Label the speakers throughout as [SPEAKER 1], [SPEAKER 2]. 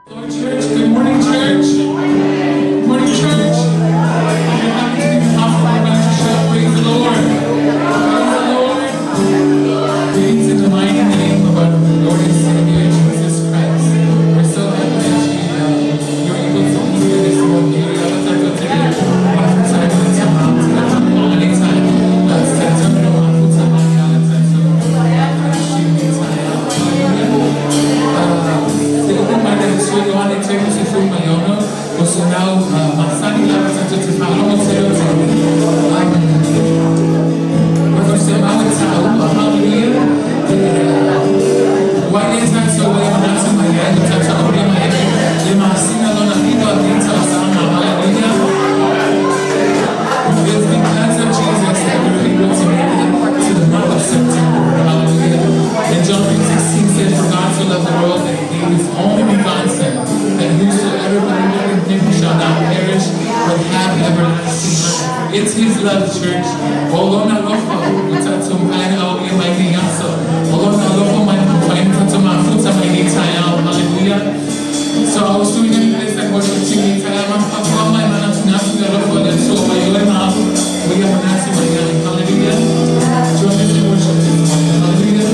[SPEAKER 1] Lord Church, good morning, church. Good morning, church. You're happy to be in the house of God to shout, praise the Lord. Praise the Lord. Greetings in the mighty name of our Lord and Savior, Jesus Christ. We're so happy that you're able to be here this morning. You're able to go today. Anytime. Let's take some of our food time on calendar. So, Giovanni Tecnici sul Maiano, posso now Massani la presentazione di Paolo Serotti. Perché siamo a Ciao, hallelujah. Why is that so way on us in my head? That's how we my head. Le Massina non ha vinto a vinta sana, hallelujah. It's because of Jesus that we're able to make it to the month of September, hallelujah. And John 3:16 says, for God so loved the world that he gave his only begotten Son, that whosoever believeth in him shall not perish, but have everlasting life. It's his love, church. Although not lawful, it's at some kind of my answer. Although not lawful, my find to my foot, my need time, hallelujah. So I was doing this and worship to me, I'm my man to nothing the Lord, and so my own mouth, we have an answer, my God, hallelujah. Join us in worship this morning, hallelujah.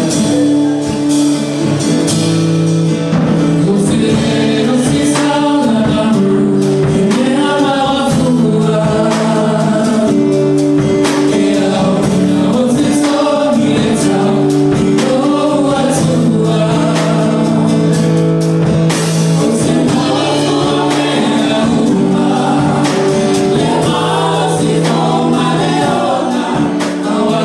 [SPEAKER 2] Oh,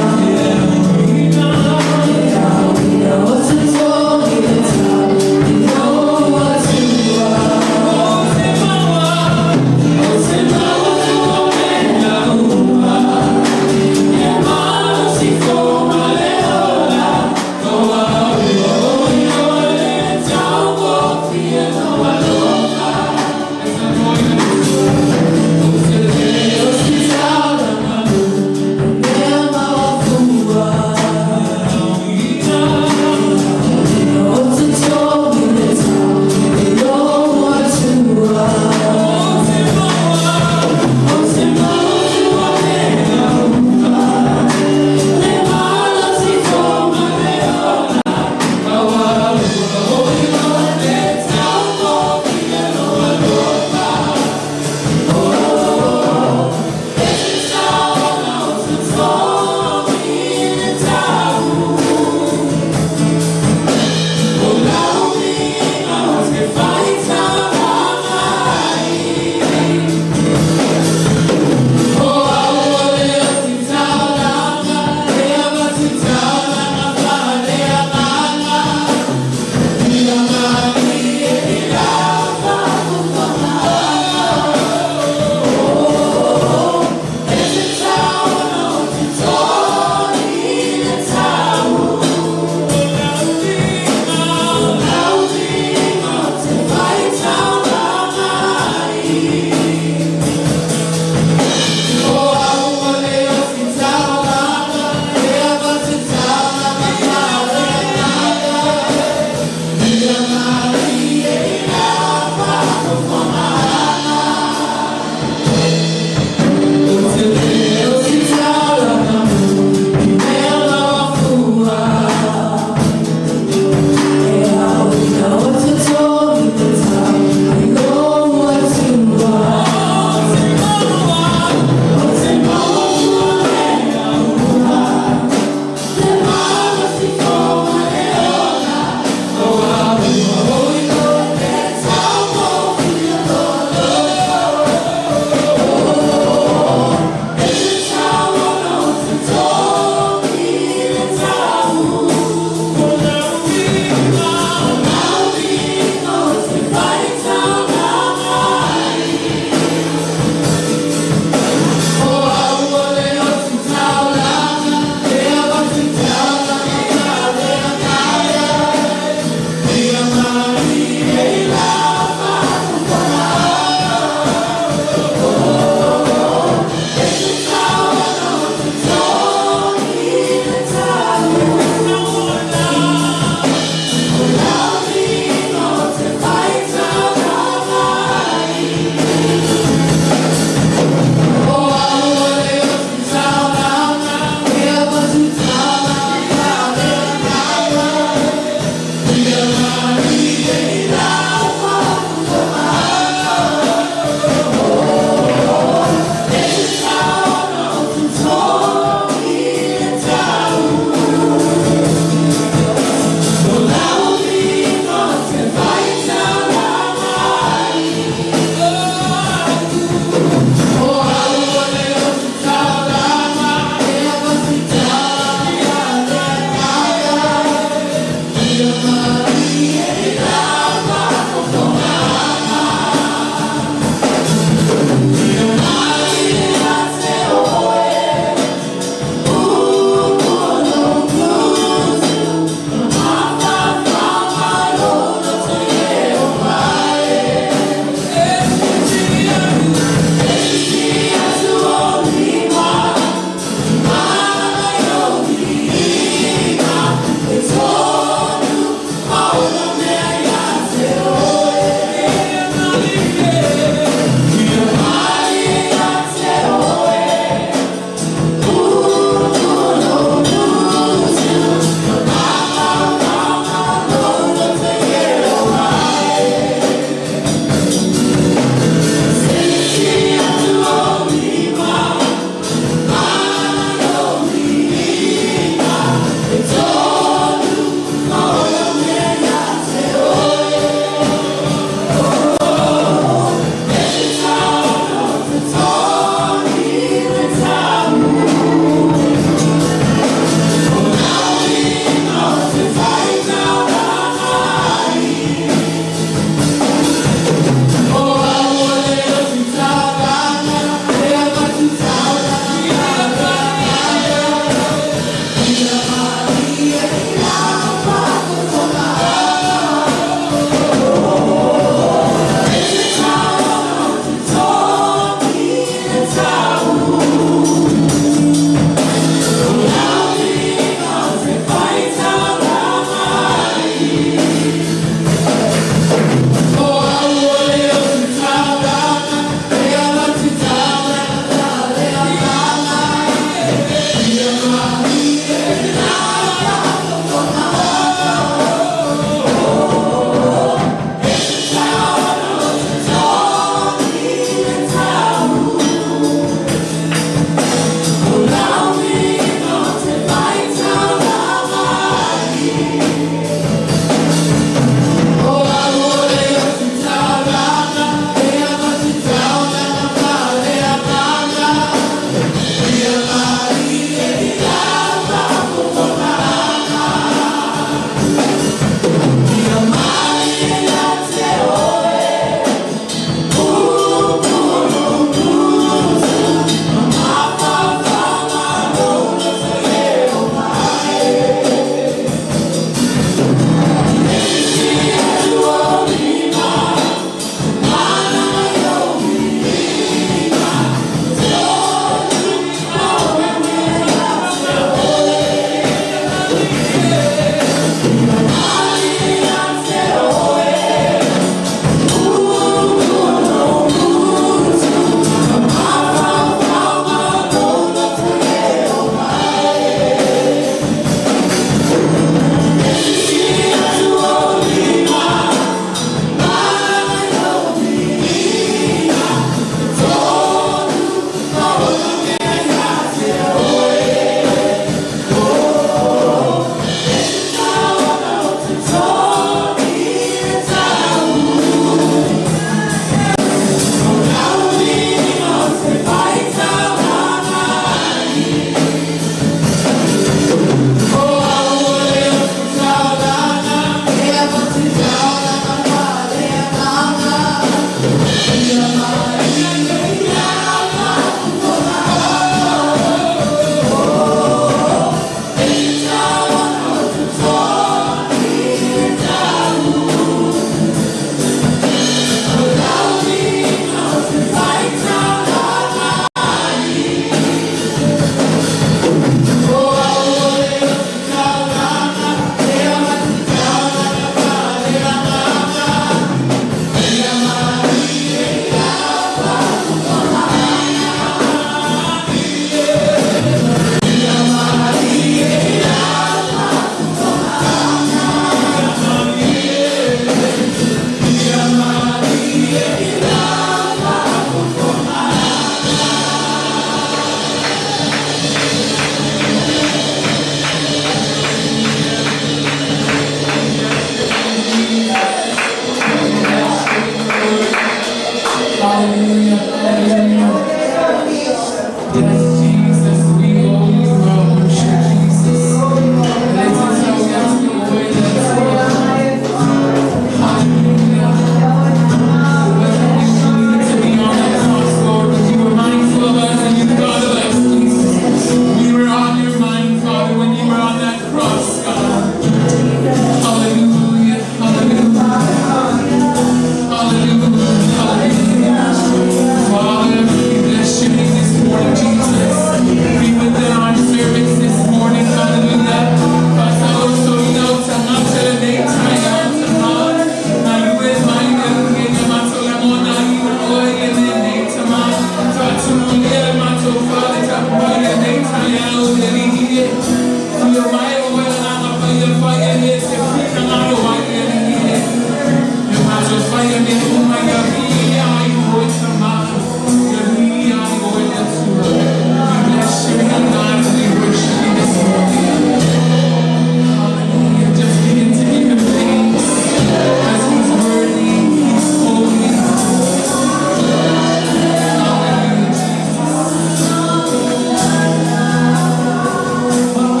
[SPEAKER 1] Oh,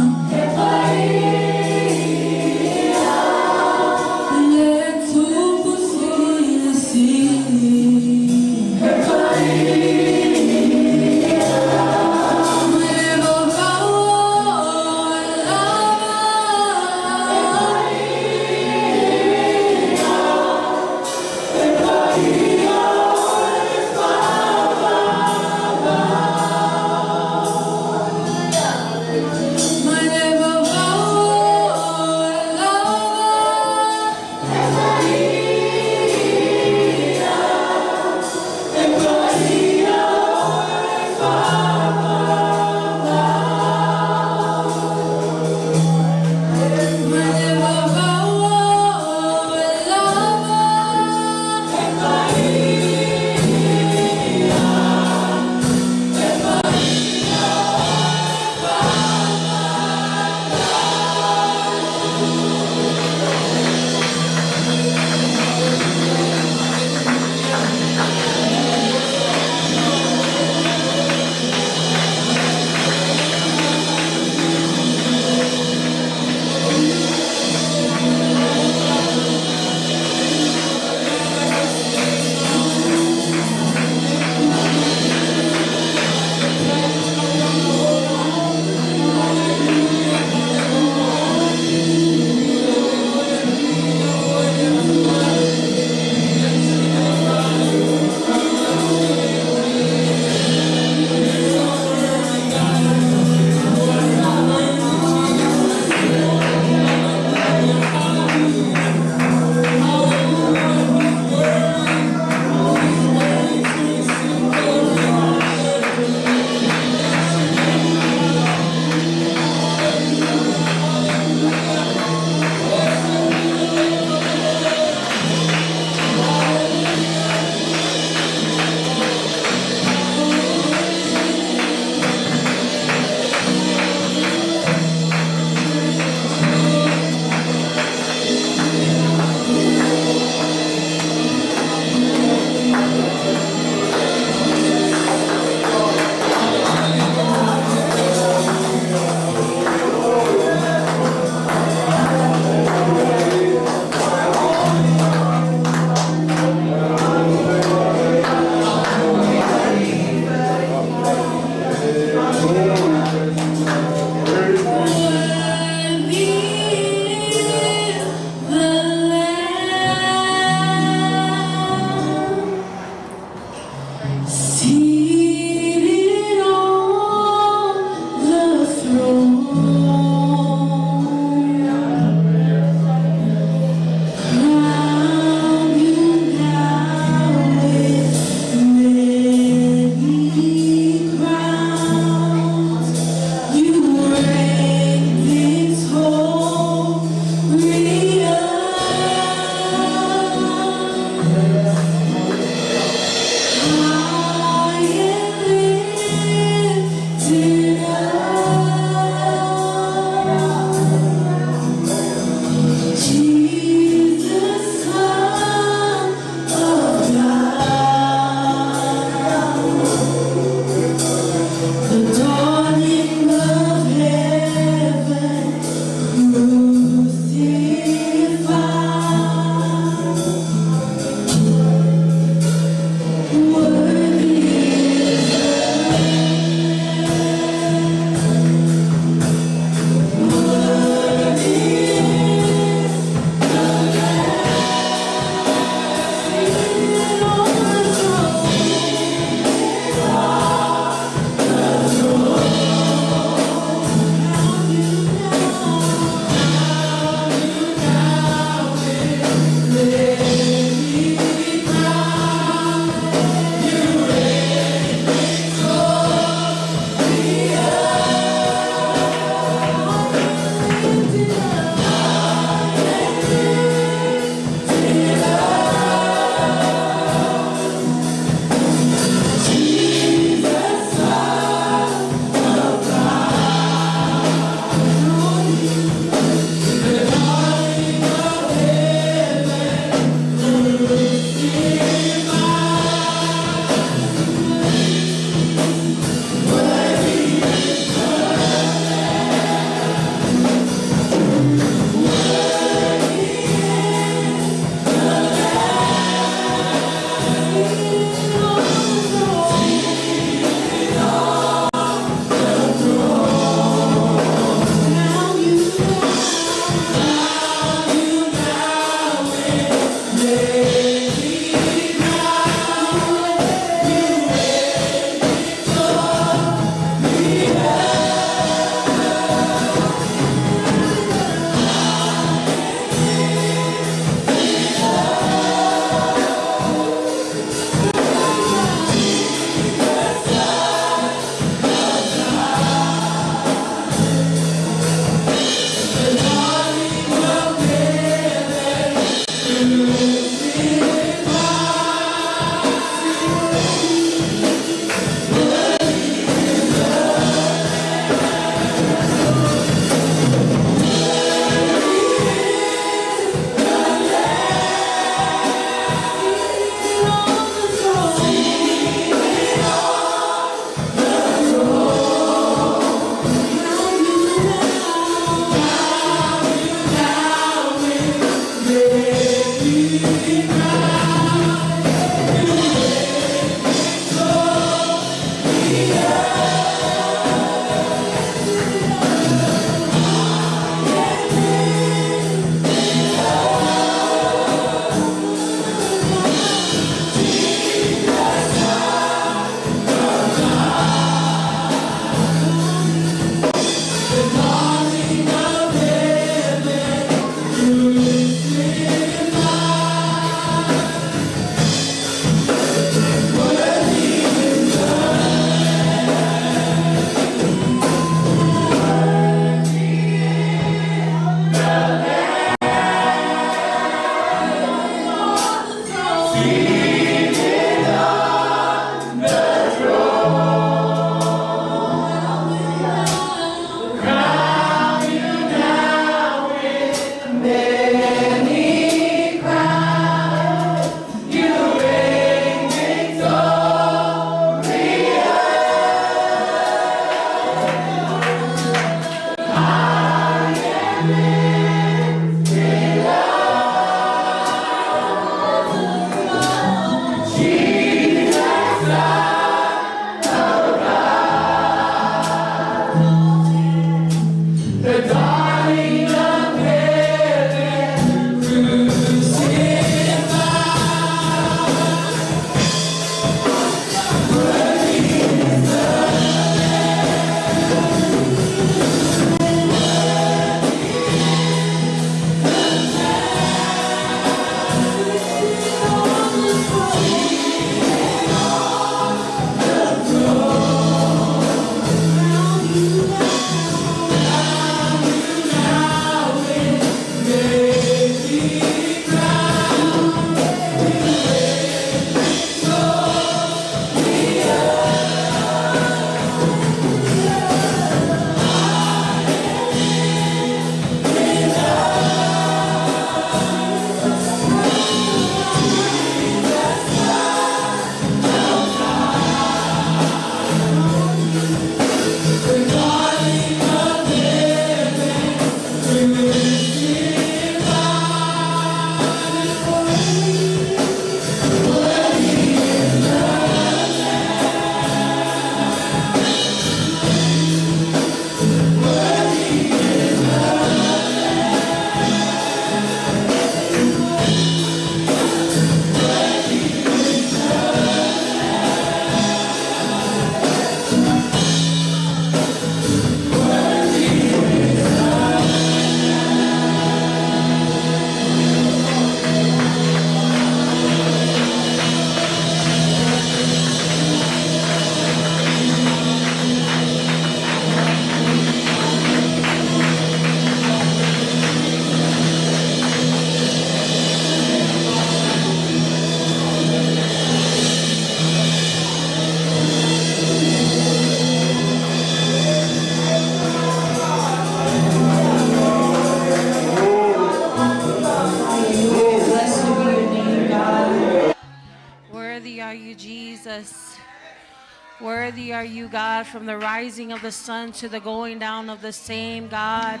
[SPEAKER 2] Worthy are you, God, from the rising of the sun to the going down of the same, God.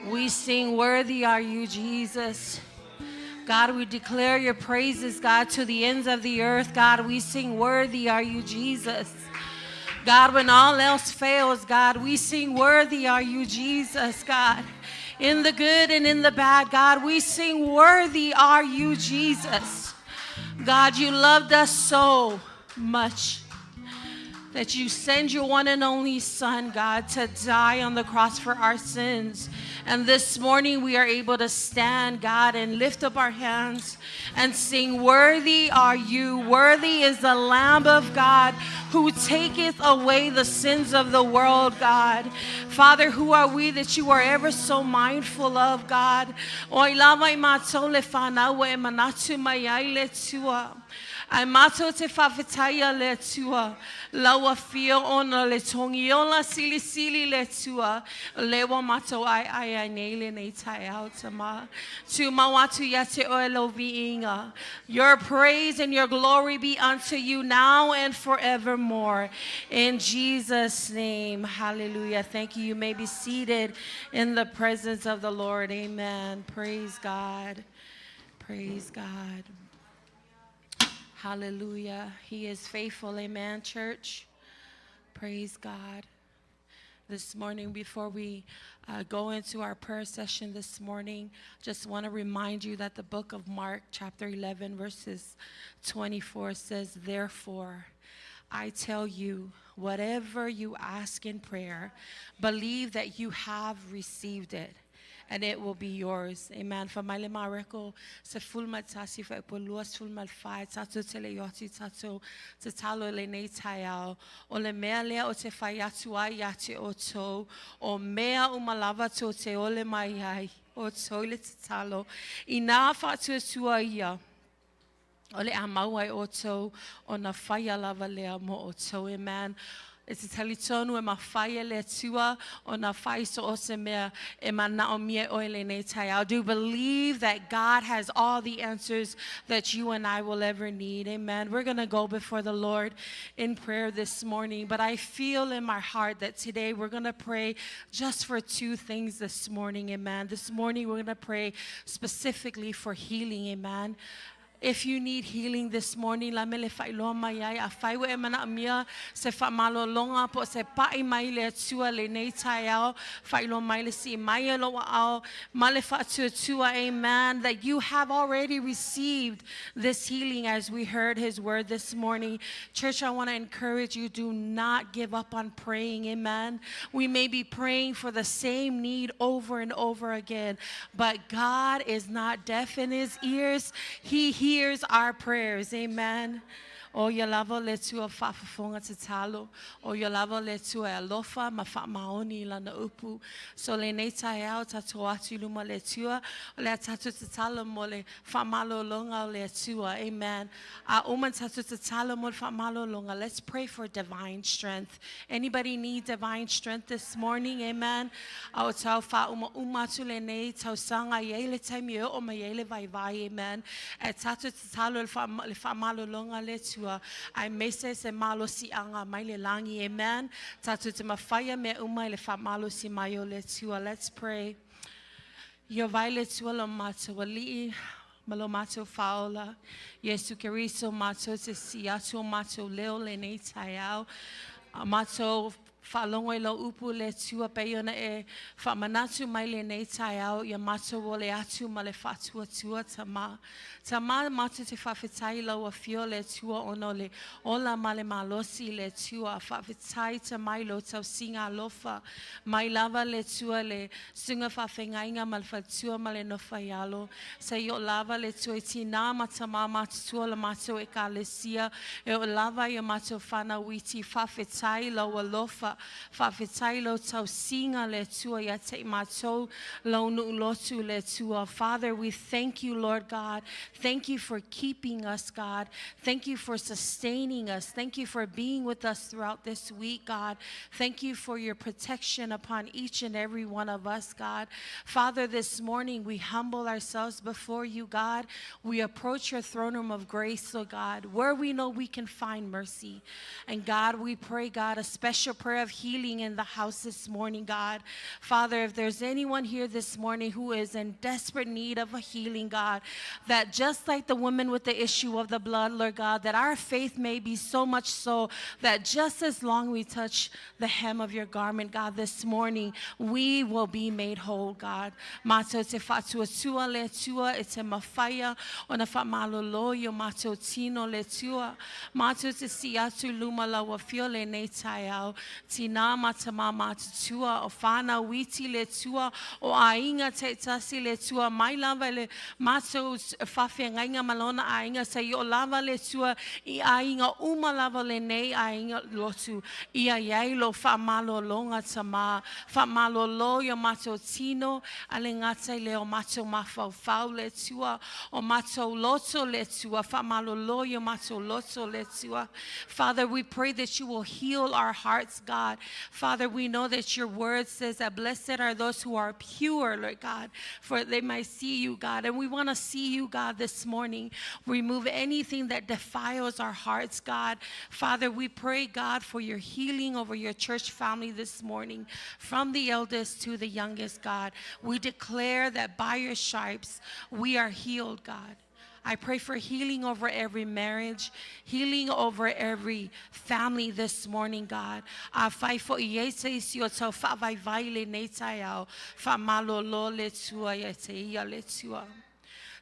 [SPEAKER 2] We sing, worthy are you, Jesus. God, we declare your praises, God, to the ends of the earth. God, we sing, worthy are you, Jesus. God, when all else fails, God, we sing, worthy are you, Jesus, God. In the good and in the bad, God, we sing, worthy are you, Jesus. God, you loved us so much that you send your one and only Son, God, to die on the cross for our sins. And this morning we are able to stand, God, and lift up our hands and sing, worthy are you, worthy is the Lamb of God who taketh away the sins of the world, God. Father, who are we that you are ever so mindful of, God? Ai mato te whawhetaya le tua, laua fio ona le tongi ola sili sili le tua, lewa mato ai nele nei tai au tama, tu mawatu yate o elovi inga. Your praise and your glory be unto you now and forevermore. In Jesus' name, hallelujah. Thank you. You may be seated in the presence of the Lord. Amen. Praise God. Praise God. Hallelujah. He is faithful. Amen, church. Praise God. This morning, before we go into our prayer session this morning, just want to remind you that the book of Mark, chapter 11, verses 24 says, therefore, I tell you, whatever you ask in prayer, believe that you have received it, and it will be yours. Amen. For my lima reko se fulma tasi fa poluas fulma fai tato tele yoti tato te talo le nei taiao o le mea lea o te fai atu ai yati o to o mea umalava to te ole mai ai o to le te talo ina fa tu sua ia o le amau ai o to o na fai lava lea mo o to. Amen. It's a talitonu e mawhaia le tua o na whai so o se mea e mana o mie oile nei tai. I do believe that God has all the answers that you and I will ever need. Amen. We're going to go before the Lord in prayer this morning, but I feel in my heart that today we're going to pray just for two things this morning. Amen. This morning we're going to pray specifically for healing. Amen. If you need healing this morning, la mele fai loa mai ai a fai we mana mia se fa malo longa po se pai mai le tua le nei tai ao fai lo mai le si mai lo ao male fa tua. Amen. That you have already received this healing as we heard his word this morning. Church, I want to encourage you, do not give up on praying. Amen. We may be praying for the same need over and over again, but God is not deaf in his ears. He hears our prayers. Amen. O ia lava le tua whaafafonga te talo. O ia lava le tua e alofa ma whaamaoni lana upu. So le nei tai au tato atu luma le tua. O le tato te talo mo le whaamalo longa o le tua. Amen. A uma tato te talo mo le whaamalo longa. Let's pray for divine strength. Anybody need divine strength this morning? Amen. A o tau wha umatu le nei tau sanga ye le taimi o ma ye le vai vai. Amen. E tato te talo le whaamalo longa le tua. Ai mese se malo si anga mai le langi. Amen. Tatu te mawhaia me umai le wha malo si mai o le tua. Let's pray. Yo vai le tua lo mato wali malo mato faola. Yesu keriso mato te si atu mato leo le nei tai au. Mato whalongo i lo upu le tua peiona e whamanatu mai le nei tai au. Ia mato wo le atu ma le whatua tua tama. Tama matu te whawhetai lau a fio le tua ono le ola ma le malosi le tua. Whawhetai ta mai lo tau singa lofa. Mai lava le tua le sunga whawhengainga ma le whatua ma le nofa ialo. Sa yo lava le tua i tina ma tama matu tua la matu e ka le sia. E o lava i matu whana witi whawhetai lau a lofa. Whawhetai lo tau singa le tua ia te matou lau nu lotu le tua. Father, we thank you, Lord God. Thank you for keeping us, God. Thank you for sustaining us. Thank you for being with us throughout this week, God. Thank you for your protection upon each and every one of us, God. Father, this morning we humble ourselves before you, God. We approach your throne room of grace, oh God, where we know we can find mercy. And God, we pray, God, a special prayer of healing in the house this morning, God. Father, if there's anyone here this morning who is in desperate need of a healing, God, that just like the woman with the issue of the blood, Lord God, that our faith may be so much so that just as long we touch the hem of your garment, God, this morning, we will be made whole, God. Mato te fatua tua le tua, e te mawhaia, o na whamaloloyo mato tino le tua, mato te siatu luma lawa fiole nei tai au, tina matama mato tua, o whana witi le tua, o ainga te tasi le tua, mai lava le mato whawhia ngainga malona ainga sa i o lava le tua, i ainga uma lava le nei ainga lotu, ia yailo whamalolonga tama, whamaloloyo mato tino, ale ngata le o mato mawhau le tua, o mato loto le tua, whamaloloyo mato loto le tua. Father, we pray that you will heal our hearts, God. Father, we know that your word says that blessed are those who are pure, Lord God, for they might see you, God. And we want to see you, God, this morning. Remove anything that defiles our hearts, God. Father, we pray, God, for your healing over your church family this morning, from the eldest to the youngest, God. We declare that by your stripes we are healed, God. I pray for healing over every marriage, healing over every family this morning, God. I fight for Yese Sioto Favai Vaile Netayao, Famalolo Letua Yetea Letua.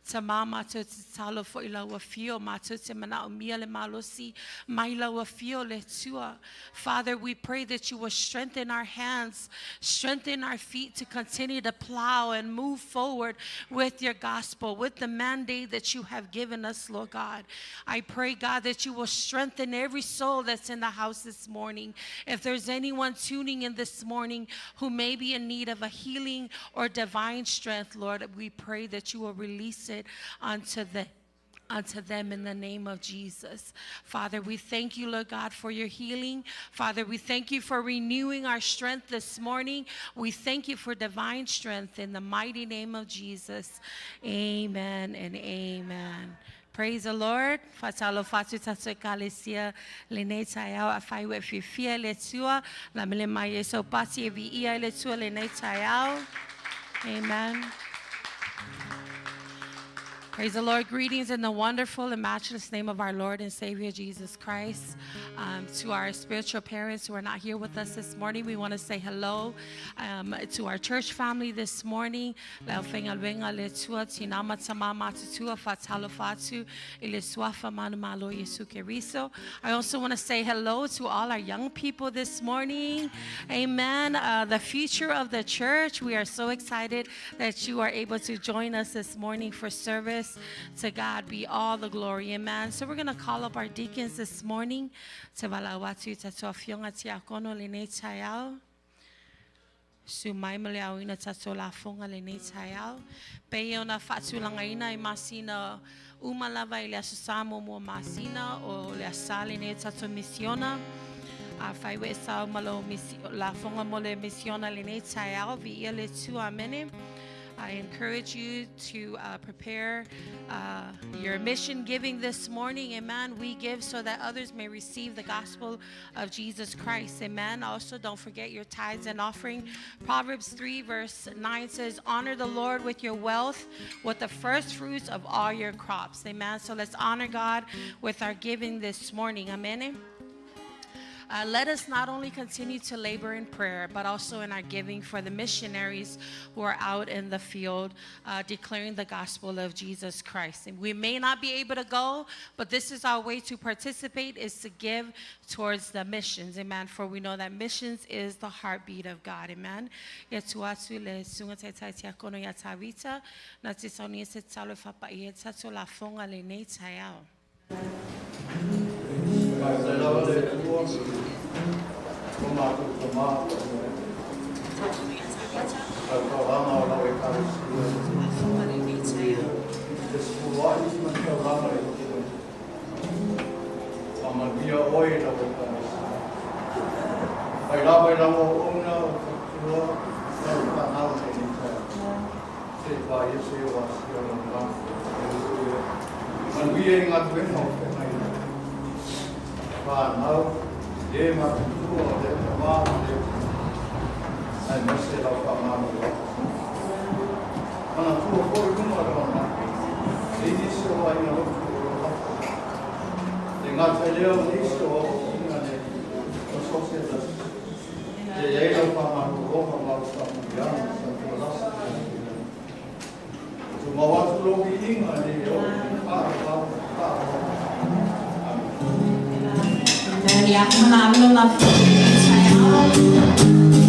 [SPEAKER 2] Tamama to talo for ilawa fio mato te mana miele malosi mailawa fio letua. Father, we pray that you will strengthen our hands, strengthen our feet to continue to plow and move forward with your gospel, with the mandate that you have given us, Lord God. I pray, God, that you will strengthen every soul that's in the house this morning. If there's anyone tuning in this morning who may be in need of a healing or divine strength, Lord, we pray that you will release it unto them in the name of Jesus. Father, we thank you, Lord God, for your healing. Father, we thank you for renewing our strength this morning. We thank you for divine strength in the mighty name of Jesus. Amen and amen. Praise the Lord. Fatalo fatu tatu kalesia lenetayao afai we fifia letua la mele mayeso pati evi ia letua lenetayao. Amen. Praise the Lord. Greetings in the wonderful and matchless name of our Lord and Savior Jesus Christ. To our spiritual parents who are not here with us this morning, we want to say hello to our church family this morning. I also want to say hello to all our young people this morning. Amen. The future of the church. We are so excited that you are able to join us this morning for service. To God be all the glory, amen. So we're going to call up our deacons this morning. Te walawatu tatuafionga tiakono lene tayao. Sumai maleau ina tatola fonga lene tayao. Peyo na fatu langaina imasina umalava ile susamo mo masina o le asali ne tato misiona. Fai we sa malo la fonga mole misiona lene tayao vi ile tu amene. I encourage you to prepare your mission giving this morning. Amen. We give so that others may receive the gospel of Jesus Christ. Amen. Also, don't forget your tithes and offering. Proverbs 3 verse 9 says, honor the Lord with your wealth, with the first fruits of all your crops. Amen. So let's honor God with our giving this morning. Amen. Let us not only continue to labor in prayer, but also in our giving for the missionaries who are out in the field declaring the gospel of Jesus Christ. And we may not be able to go, but this is our way to participate, is to give towards the missions. Amen. For we know that missions is the heartbeat of God. Amen.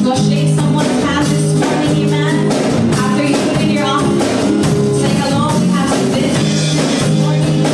[SPEAKER 3] Go shake someone's hand this morning, amen. After you put in your offering, say hello. We have some business this morning.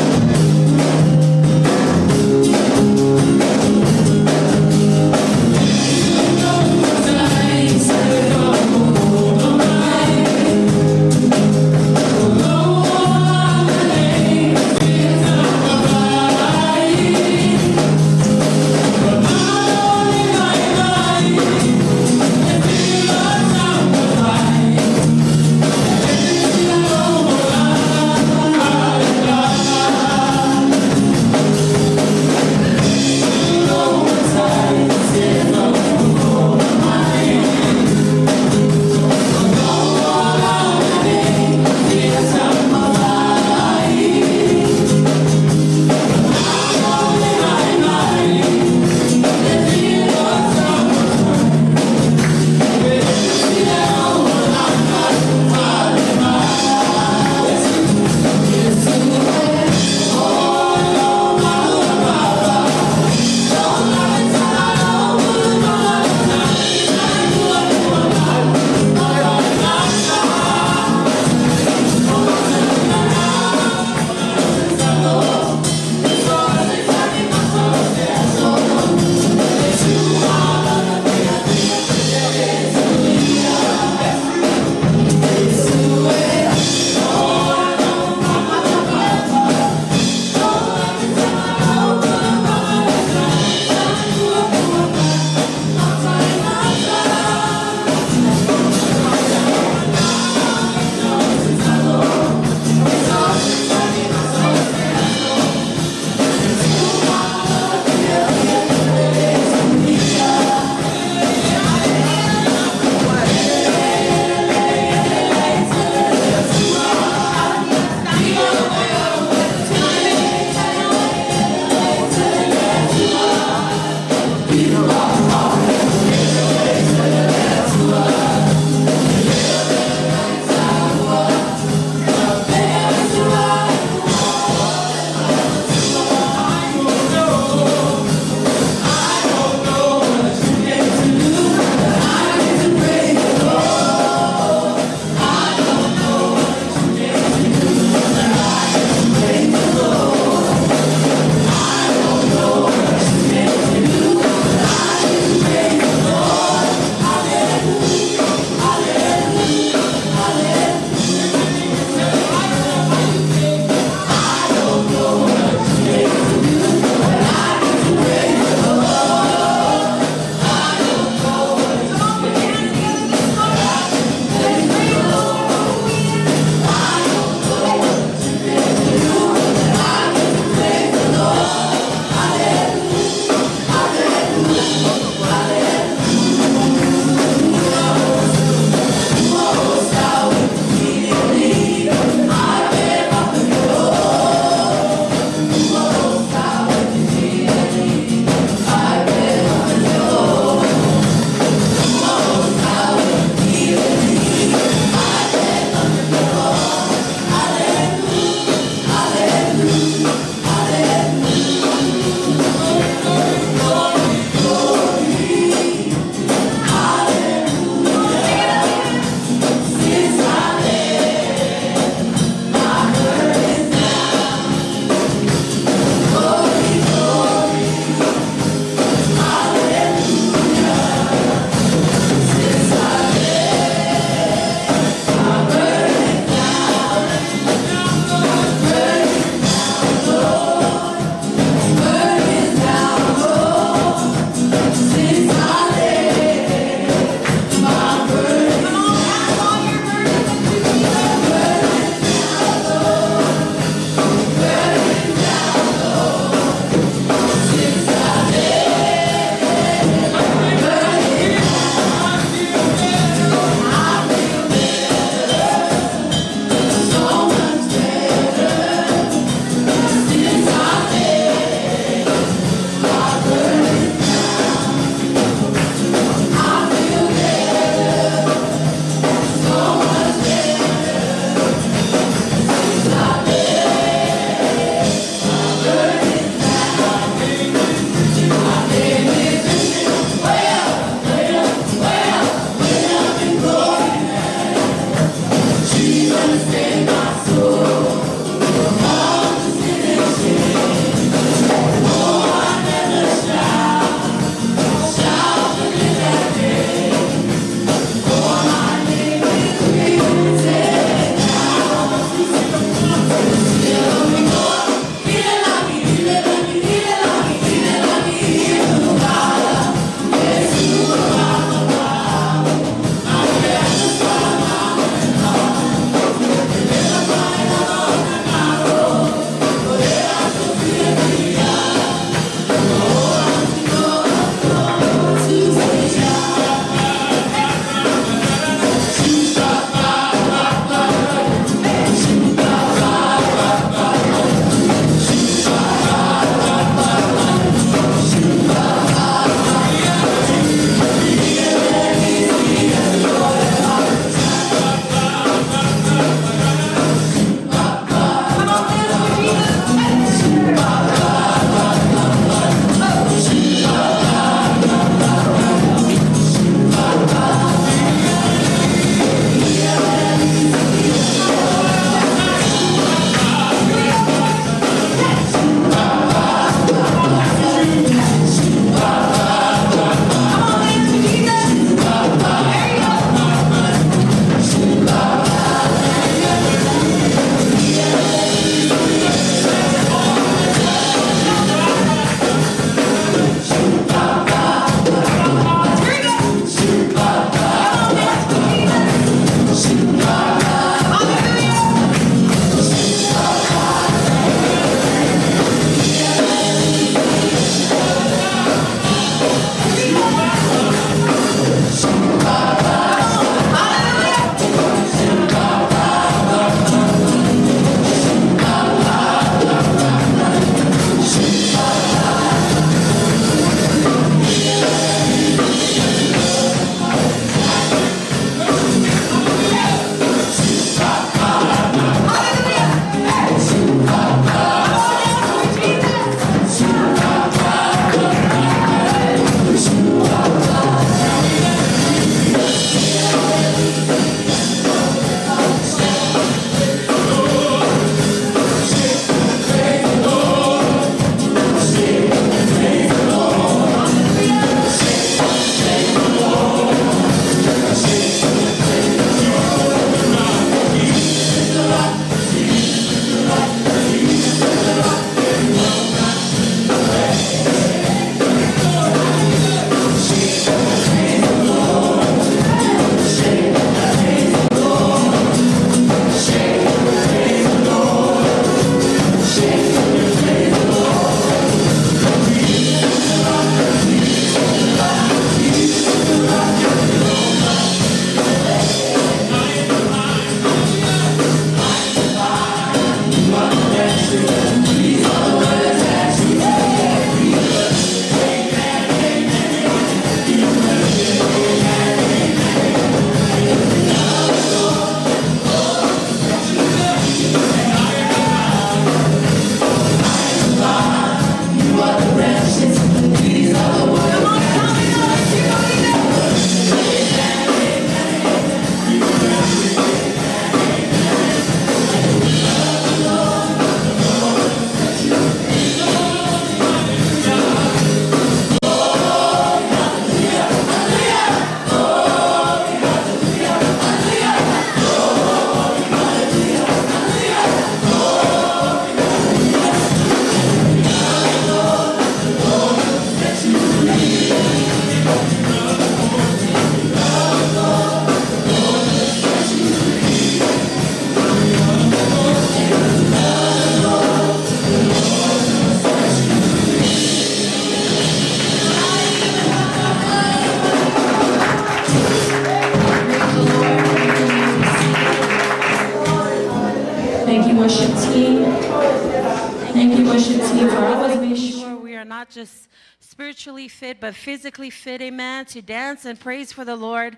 [SPEAKER 3] Thank you, worship team, for always
[SPEAKER 2] Make
[SPEAKER 3] making
[SPEAKER 2] sure we are not just spiritually fit, but physically fit, amen, to dance and praise for the Lord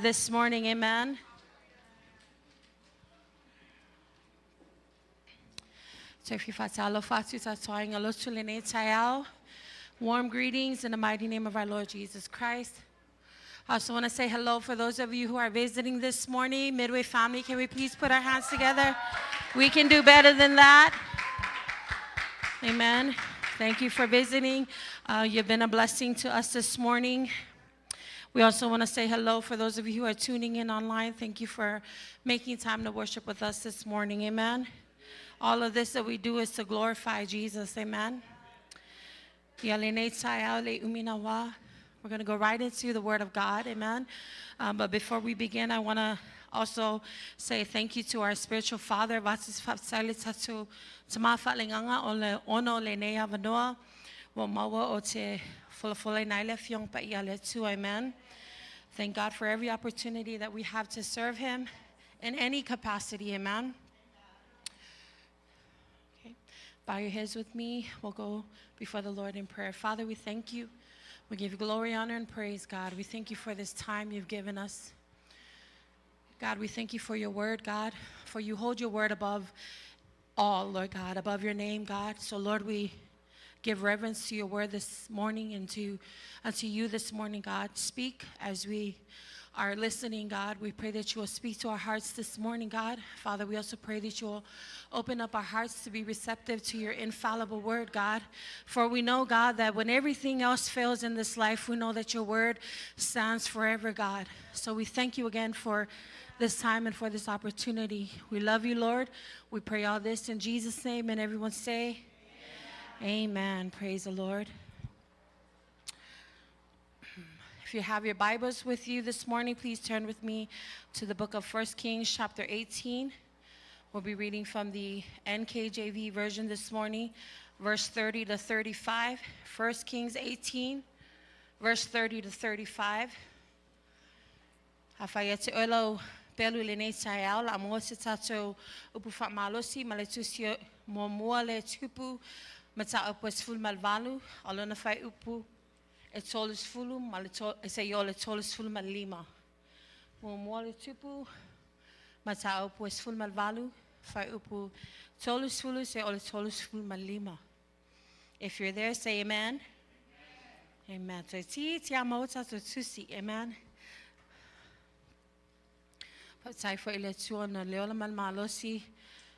[SPEAKER 2] this morning, amen. So if you warm greetings in the mighty name of our Lord Jesus Christ. I also want to say hello for those of you who are visiting this morning. Midway family, can we please put our hands together? We can do better than that. Amen. Thank you for visiting. You've been a blessing to us this morning. We also want to say hello for those of you who are tuning in online. Thank you for making time to worship with us this morning. Amen. All of this that we do is to glorify Jesus. Amen. We're going to go right into the Word of God. Amen. But before we begin, I want to also say thank you to our spiritual father. Amen. Thank God for every opportunity that we have to serve Him in any capacity. Amen. Okay. Bow your heads with me. We'll go before the Lord in prayer. Father, we thank you. We give you glory, honor, and praise, God. We thank you for this time you've given us. God, we thank you for your word, God, for you hold your word above all, Lord God, above your name, God. So, Lord, we give reverence to your word this morning and to you this morning, God. Speak as we are listening, God. We pray that you will speak to our hearts this morning, God. Father, we also pray that you will open up our hearts to be receptive to your infallible word, God. For we know, God, that when everything else fails in this life, we know that your word stands forever, God. So we thank you again for this time and for this opportunity. We love you, Lord. We pray all this in Jesus' name, and everyone say, Amen. Praise the Lord. If you have your Bibles with you this morning, please turn with me to the book of 1 Kings, chapter 18. We'll be reading from the NKJV version this morning, verse 30 to 35. 1 Kings 18, verse 30 to 35. Hafayete olo pelu le nei taiao la mo se tato upu fa malosi maletusio mo le tupu mata upos ful malvalu alona fai upu etolus fulum maleto esayole tolus ful malima mo le tupu mata upos ful malvalu fai upu tolus fulu se ole tolus ful malima. If you're there, say amen. Amen. So ti amo tato tusi, amen. Patai fo ile tuo na leola mal malosi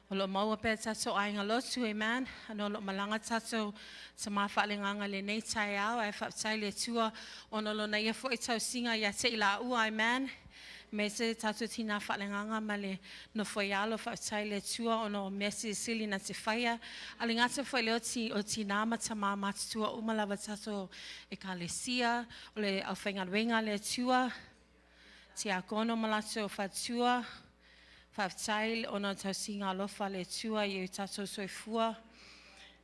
[SPEAKER 2] olo maua pe tato ai ngalotu, amen. Ano lo malanga tato sa mafalinganga le nei taiao ai fatai le tuo ono lo na ia fo itau singa ia te ila u, amen. Mese tato tina falinganga male no foialo fatai le tuo ono mese sili na te faia alingata fo ile o tina mata mama tuo umalava tato ekalesia ole aufenga wenga le tuo Tia kono malato fatua fatai ona tausinga lofa le tua you tato soifua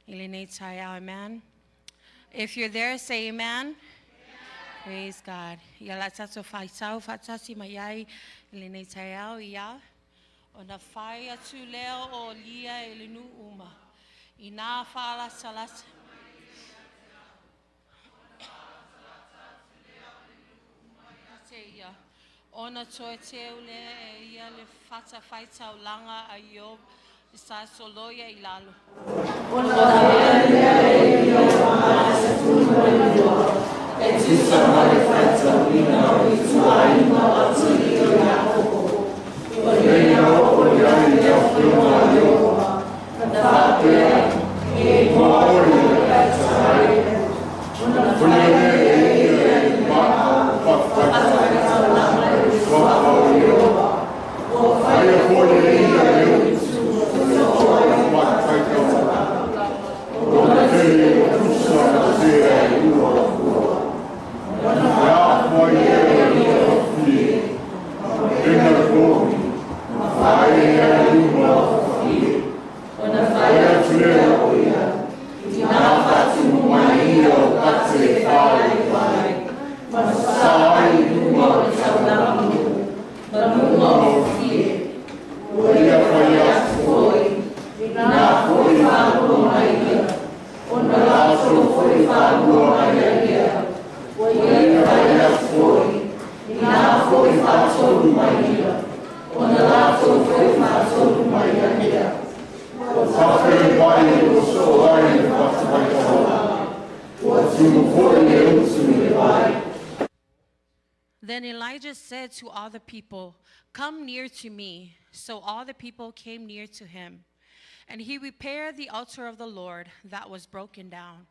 [SPEAKER 2] ile tai, amen. If you're there, say amen. Praise God. Ya la tato faitau fatasi mayai ile tai ia ona fai atu leo o lia ile nu uma ina fala salat. Ona toe teule ia le fata faita ulanga a Iob sa soloya ilalo. Ona ia ia se fumo e tisa male faita ulina o tua ina atu ia o ia fumo yo na te e mori Then Elijah said to all the people, "Come near to me." So all the people came near to him. And he repaired the altar of the Lord that was broken down.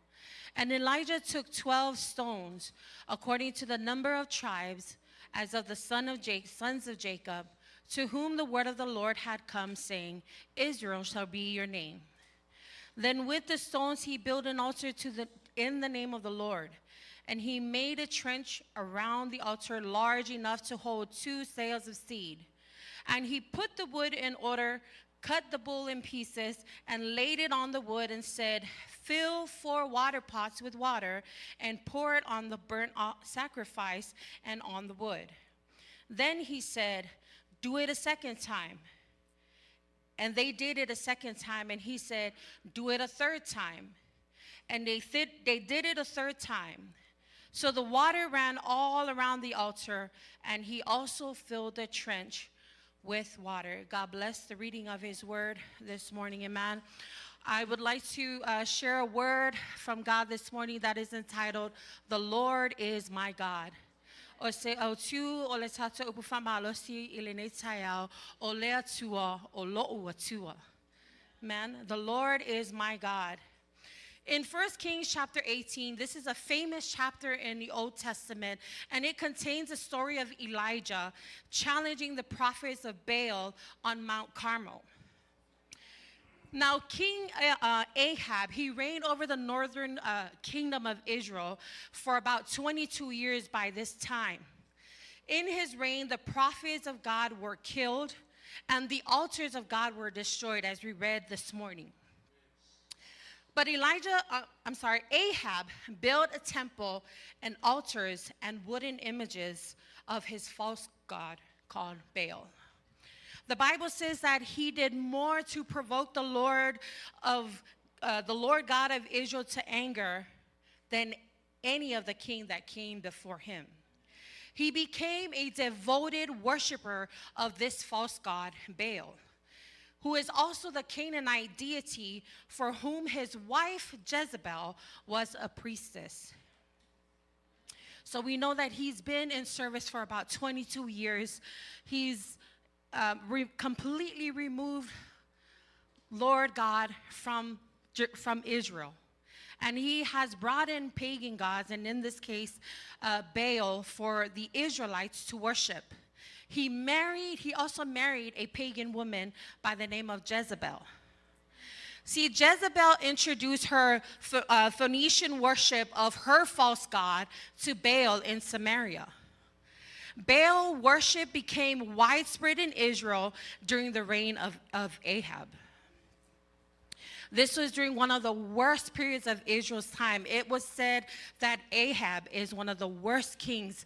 [SPEAKER 2] And Elijah took 12 stones, according to the number of tribes, as of the sons of Jacob, to whom the word of the Lord had come, saying, "Israel shall be your name." Then with the stones he built an altar in the name of the Lord. And he made a trench around the altar large enough to hold 2 sails of seed. And he put the wood in order, cut the bull in pieces, and laid it on the wood, and said, "Fill 4 water pots with water, and pour it on the burnt sacrifice and on the wood." Then he said, "Do it a second time." And they did it a second time, and he said, "Do it a third time." And they did it a third time. So the water ran all around the altar, and he also filled the trench with water. God bless the reading of his word this morning, amen. I would like to share a word from God this morning that is entitled, "The Lord is my God." O se au tu o le tata upu whamalosi I le nei taiao o lea tua o lo'u atua. Man, the Lord is my God. In 1 Kings chapter 18, this is a famous chapter in the Old Testament, and it contains a story of Elijah challenging the prophets of Baal on Mount Carmel. Now, King Ahab, he reigned over the northern kingdom of Israel for about 22 years by this time. In his reign, the prophets of God were killed, and the altars of God were destroyed, as we read this morning. But Ahab built a temple and altars and wooden images of his false god called Baal. The Bible says that he did more to provoke the Lord God of Israel to anger than any of the king that came before him. He became a devoted worshiper of this false god Baal, who is also the Canaanite deity for whom his wife Jezebel was a priestess. So we know that he's been in service for about 22 years. He's completely removed Lord God from Israel. And he has brought in pagan gods, and in this case, Baal, for the Israelites to worship. He also married a pagan woman by the name of Jezebel. See, Jezebel introduced her Phoenician worship of her false god to Baal in Samaria. Baal worship became widespread in Israel during the reign of Ahab. This was during one of the worst periods of Israel's time. It was said that Ahab is one of the worst kings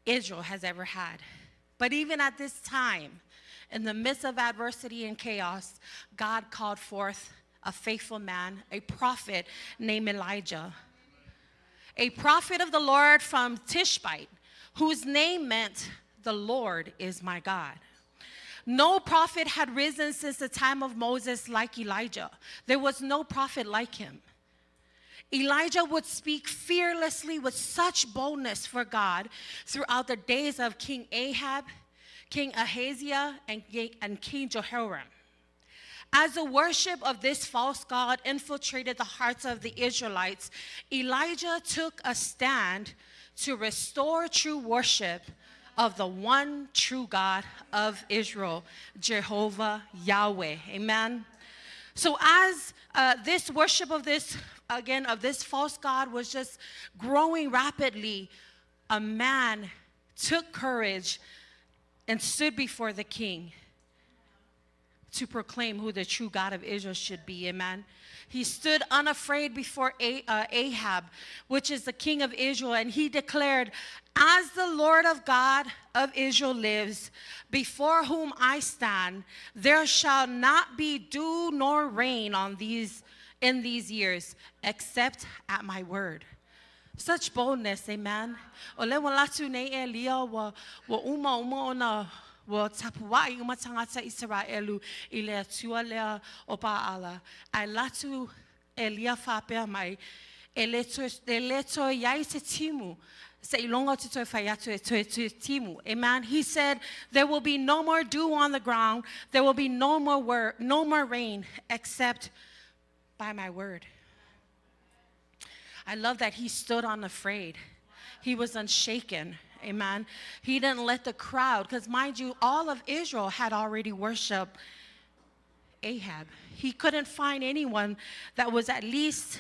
[SPEAKER 2] Israel has ever had. But even at this time, in the midst of adversity and chaos, God called forth a faithful man, a prophet named Elijah, a prophet of the Lord from Tishbite, whose name meant, "The Lord is my God." No prophet had risen since the time of Moses like Elijah. There was no prophet like him. Elijah would speak fearlessly with such boldness for God throughout the days of King Ahab, King Ahaziah, and King Jehoram. As the worship of this false god infiltrated the hearts of the Israelites, Elijah took a stand to restore true worship of the one true God of Israel, Jehovah Yahweh. Amen. So as this worship of this false god was just growing rapidly, a man took courage and stood before the king to proclaim who the true God of Israel should be. Amen. He stood unafraid before Ahab, which is the king of Israel, and he declared, "As the Lord of God of Israel lives, before whom I stand, there shall not be dew nor rain in these years, except at my word." Such boldness, amen. Ole walatu nei Elia wa uma ona wa tapuai uma tangata Israelu ile tua lea o Paala. Ai latu Elia whapea mai e le to yai se timu. Amen. He said, there will be no more dew on the ground. There will be no more rain except by my word. I love that he stood unafraid. He was unshaken. Amen. He didn't let the crowd, because mind you, all of Israel had already worshiped Ahab. He couldn't find anyone that was at least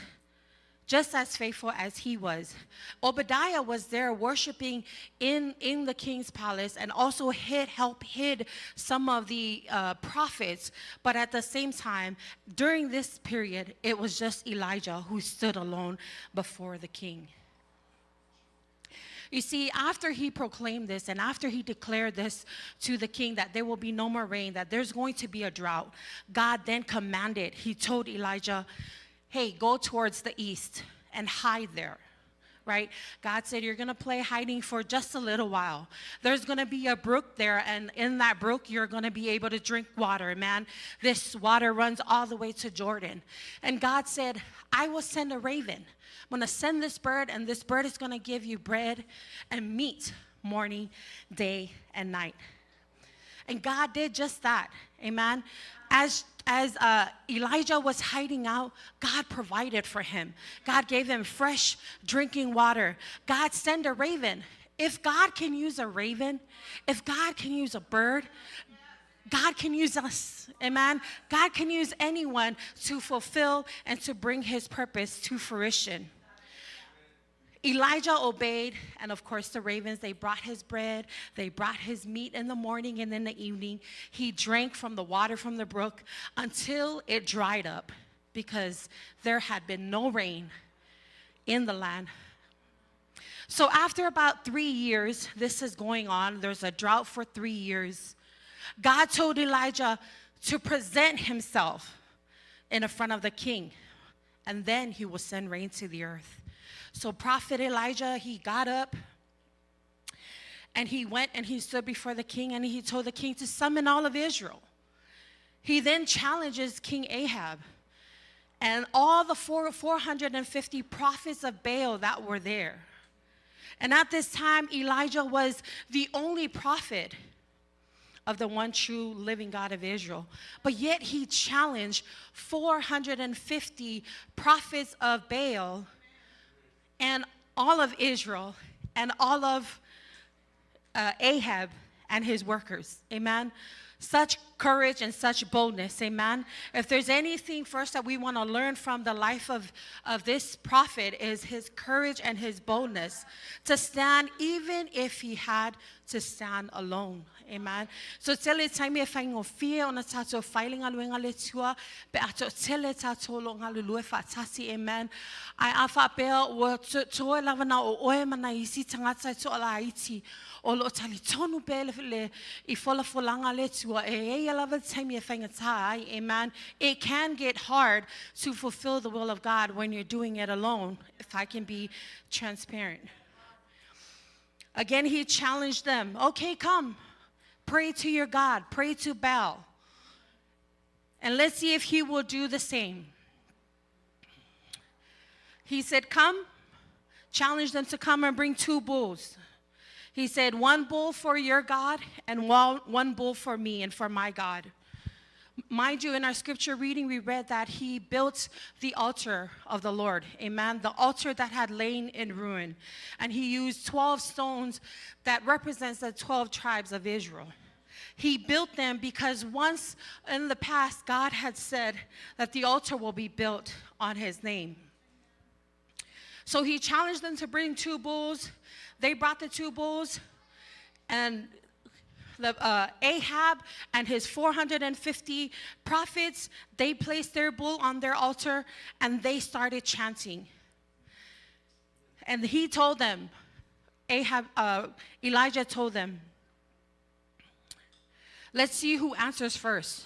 [SPEAKER 2] just as faithful as he was. Obadiah was there worshiping in the king's palace, and also helped hid some of the prophets. But at the same time, during this period, it was just Elijah who stood alone before the king. You see, after he proclaimed this and after he declared this to the king, that there will be no more rain, that there's going to be a drought, God then commanded, he told Elijah, hey, go towards the east and hide there, right? God said, you're going to play hiding for just a little while. There's going to be a brook there, and in that brook, you're going to be able to drink water, man. This water runs all the way to Jordan. And God said, I will send a raven. I'm going to send this bird, and this bird is going to give you bread and meat morning, day, and night. And God did just that, amen. As Elijah was hiding out, God provided for him. God gave him fresh drinking water. God sent a raven. If God can use a raven, if God can use a bird, God can use us, amen. God can use anyone to fulfill and to bring his purpose to fruition. Elijah obeyed, and of course the ravens, they brought his bread, they brought his meat in the morning and in the evening. He drank from the water from the brook until it dried up, because there had been no rain in the land. So after about 3 years, this is going on, there's a drought for 3 years. God told Elijah to present himself in front of the king, and then he will send rain to the earth. So Prophet Elijah, he got up and he went and he stood before the king, and he told the king to summon all of Israel. He then challenges King Ahab and all the 450 prophets of Baal that were there. And at this time, Elijah was the only prophet of the one true living God of Israel. But yet he challenged 450 prophets of Baal and all of Israel and all of Ahab and his workers. Amen. Such courage and such boldness. Amen. If there's anything first that we want to learn from the life of this prophet, is his courage and his boldness to stand even if he had to stand alone. Amen. So tell it time if I go fear on a tato filing alwing aletua, but ato tell it tato long alulu fatasi. Amen. I afa bel wo to lavana o oemana isi tangata to ala iti o lo tali tonu bel le ifola folanga letua e lava time if I tai. Amen. It can get hard to fulfill the will of God when you're doing it alone, if I can be transparent. Again, he challenged them. Okay, come. Pray to your God. Pray to Baal. And let's see if he will do the same. He said, come. Challenge them to come and bring 2 bulls. He said, 1 bull for your God and one bull for me and for my God. Mind you, in our scripture reading, we read that he built the altar of the Lord. Amen. The altar that had lain in ruin. And he used 12 stones that represents the 12 tribes of Israel. He built them because once in the past, God had said that the altar will be built on his name. So he challenged them to bring 2 bulls. They brought the 2 bulls, and Ahab and his 450 prophets, they placed their bull on their altar, and they started chanting. And he told them, Elijah told them, let's see who answers first.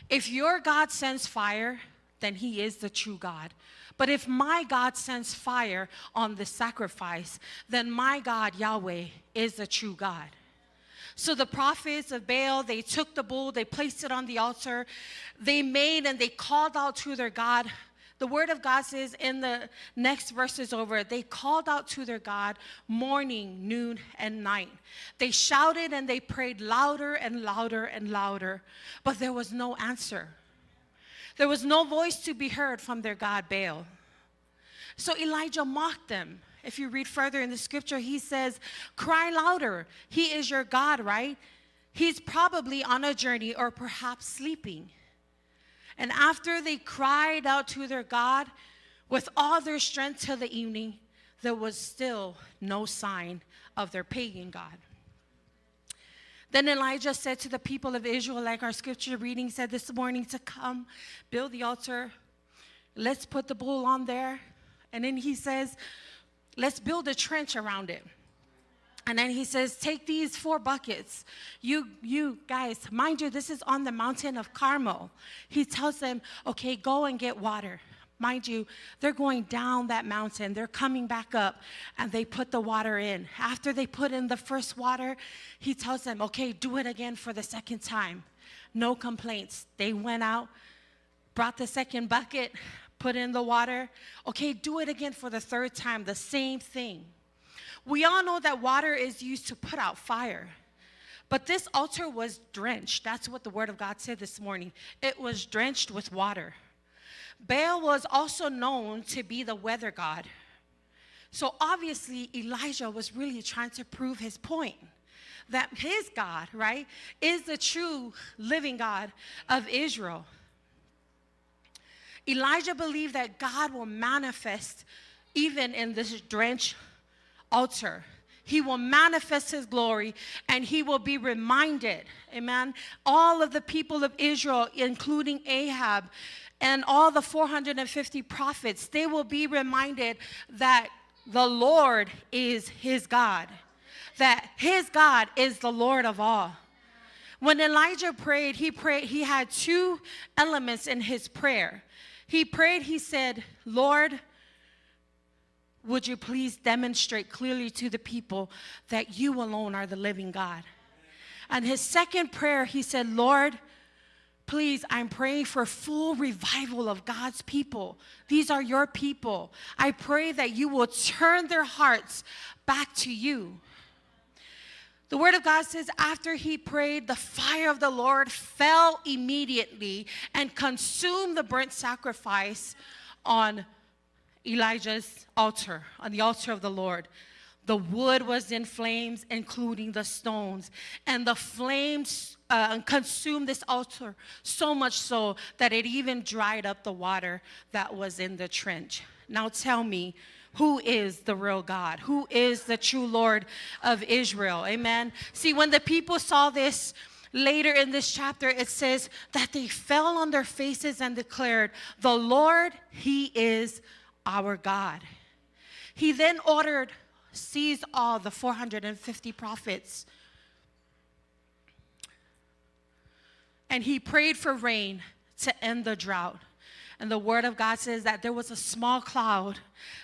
[SPEAKER 2] If your God sends fire, then he is the true God. But if my God sends fire on the sacrifice, then my God, Yahweh, is the true God. So the prophets of Baal, they took the bull, they placed it on the altar. They made and they called out to their God The word of God says in the next verses over, they called out to their God morning, noon, and night. They shouted and they prayed louder and louder and louder, but there was no answer. There was no voice to be heard from their God Baal. So Elijah mocked them. If you read further in the scripture, he says, cry louder. He is your God, right? He's probably on a journey or perhaps sleeping. And after they cried out to their God with all their strength till the evening, there was still no sign of their pagan God. Then Elijah said to the people of Israel, like our scripture reading said this morning, to come, build the altar. Let's put the bull on there. And then he says, let's build a trench around it. And then he says, take these 4 buckets. You guys, mind you, this is on the mountain of Carmel. He tells them, okay, go and get water. Mind you, they're going down that mountain. They're coming back up, and they put the water in. After they put in the first water, he tells them, okay, do it again for the second time. No complaints. They went out, brought the second bucket, put in the water. Okay, do it again for the third time, the same thing. We all know that water is used to put out fire. But this altar was drenched. That's what the word of God said this morning. It was drenched with water. Baal was also known to be the weather god. So obviously Elijah was really trying to prove his point, that his God, right, is the true living God of Israel. Elijah believed that God will manifest even in this drenched altar. He will manifest his glory, and he will be reminded, amen, all of the people of Israel, including Ahab and all the 450 prophets, they will be reminded that the Lord is his God, that his God is the Lord of all. When Elijah prayed, he had 2 elements in his prayer. He prayed, he said, Lord, would you please demonstrate clearly to the people that you alone are the living God? And his second prayer, he said, Lord, please, I'm praying for full revival of God's people. These are your people. I pray that you will turn their hearts back to you. The word of God says after he prayed, the fire of the Lord fell immediately and consumed the burnt sacrifice on Elijah's altar, on the altar of the Lord. The wood was in flames, including the stones, and the flames consumed this altar so much so that it even dried up the water that was in the trench. Now tell me, who is the real God? Who is the true Lord of Israel? Amen. See, when the people saw this, later in this chapter, it says that they fell on their faces and declared, the Lord, he is our God. He then ordered, seize all the 450 prophets. And he prayed for rain to end the drought. And the word of God says that there was a small cloud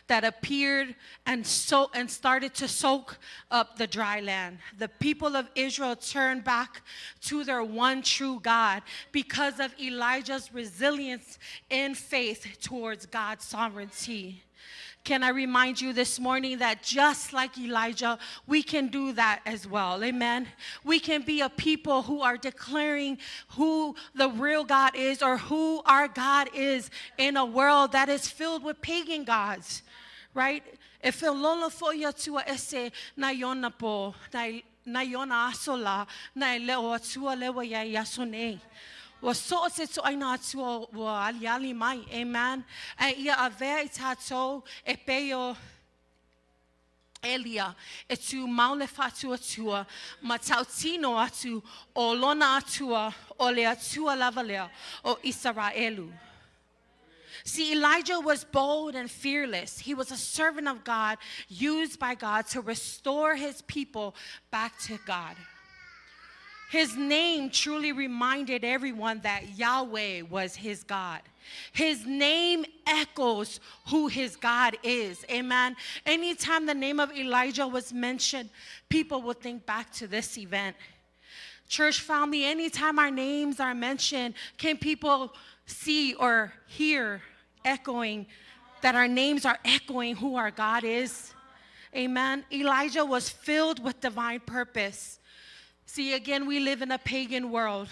[SPEAKER 2] that appeared and started to soak up the dry land. The people of Israel turned back to their one true God because of Elijah's resilience in faith towards God's sovereignty. Can I remind you this morning that just like Elijah, we can do that as well. Amen. We can be a people who are declaring who the real God is, or who our God is, in a world that is filled with pagan gods, right? If lolo foya tua ese na yona po na yona asola na leo tua lewa ya yasone. Was so to I not to aliali mai, amen. Ia ave tato epeo Elia etu maule fatu atua matautino atu olona atua ole atua lavalea o Israelu. See, Elijah was bold and fearless. He was a servant of God, used by God to restore his people back to God. His name truly reminded everyone that Yahweh was his God. His name echoes who his God is. Amen. Anytime the name of Elijah was mentioned, people would think back to this event. Church family, anytime our names are mentioned, can people see or hear echoing, that our names are echoing who our God is. Amen. Elijah was filled with divine purpose. See, again, we live in a pagan world,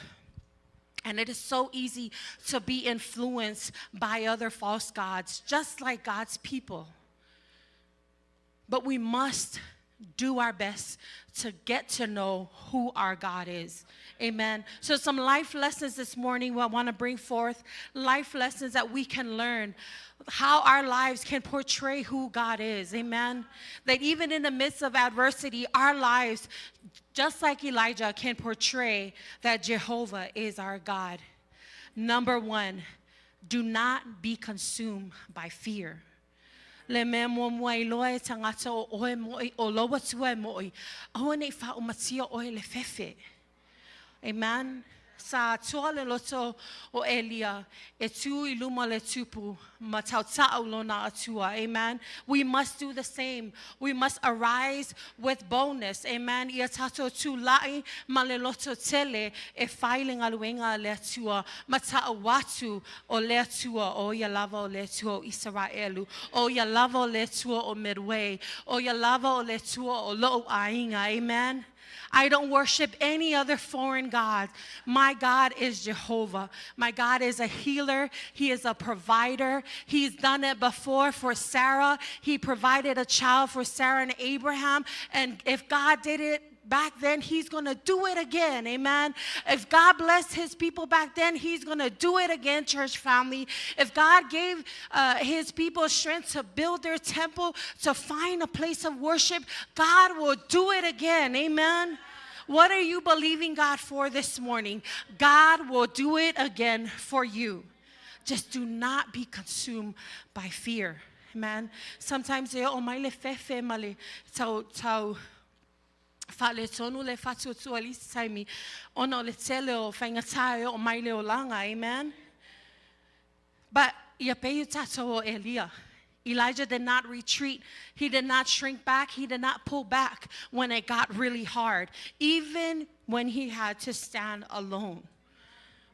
[SPEAKER 2] and it is so easy to be influenced by other false gods, just like God's people. But we must do our best to get to know who our God is. Amen. So some life lessons this morning I want to bring forth, life lessons that we can learn, how our lives can portray who God is. Amen. That even in the midst of adversity, our lives, just like Elijah, can portray that Jehovah is our God. Number one, do not be consumed by fear. Le me mo moi loe tangata o oe moi o loa tua moi o nei fa o matia oe le fefe. Amen. Sa tua le loto o Elia e tu I luma le tupu ma tau ta'au lona atua. Amen. We must do the same. We must arise with boldness. Amen. Ia tato tu lai ma le loto tele e whailing aluenga le tua ma ta'au watu o le tua o ia lava o le tua o Israelu o ia lava o le tua o Midway o ia lava o le tua o lo'o ainga. Amen. I don't worship any other foreign God. My God is Jehovah. My God is a healer. He is a provider. He's done it before for Sarah. He provided a child for Sarah and Abraham. And if God did it back then, He's going to do it again. Amen. If God blessed His people back then, He's going to do it again, church family. If God gave His people strength to build their temple, to find a place of worship, God will do it again. Amen. What are you believing God for this morning? God will do it again for you. Just do not be consumed by fear. Amen. Sometimes oh my le fefe male tau fale tonu le fatu tu ali saimi ono le tele o fainga tae o mai le olanga. Amen. But ia pe tato o Elia. Elijah did not retreat. He did not shrink back. He did not pull back when it got really hard, even when he had to stand alone.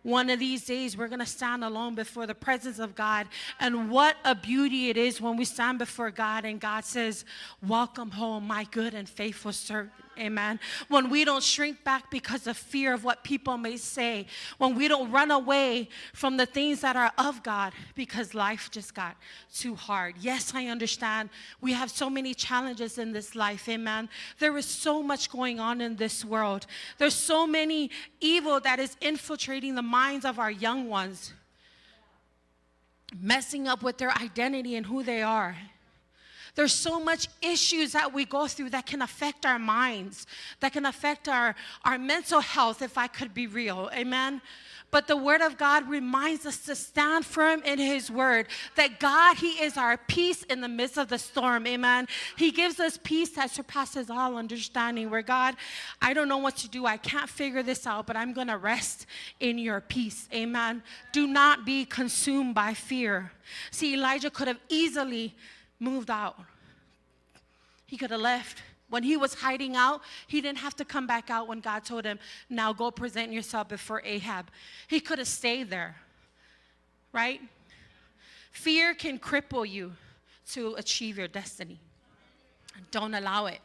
[SPEAKER 2] One of these days, we're going to stand alone before the presence of God. And what a beauty it is when we stand before God and God says, "Welcome home, my good and faithful servant." Amen. When we don't shrink back because of fear of what people may say. When we don't run away from the things that are of God because life just got too hard. Yes, I understand. We have so many challenges in this life. Amen. There is so much going on in this world. There's so many evil that is infiltrating the minds of our young ones, messing up with their identity and who they are. There's so much issues that we go through that can affect our minds, that can affect our mental health, if I could be real. Amen. But the Word of God reminds us to stand firm in His Word, that God, He is our peace in the midst of the storm. Amen. He gives us peace that surpasses all understanding. Where God, I don't know what to do. I can't figure this out, but I'm going to rest in your peace. Amen. Do not be consumed by fear. See, Elijah could have easily moved out. He could have left. When he was hiding out, he didn't have to come back out when God told him, "Now go present yourself before Ahab." He could have stayed there, right? Fear can cripple you to achieve your destiny. Don't allow it.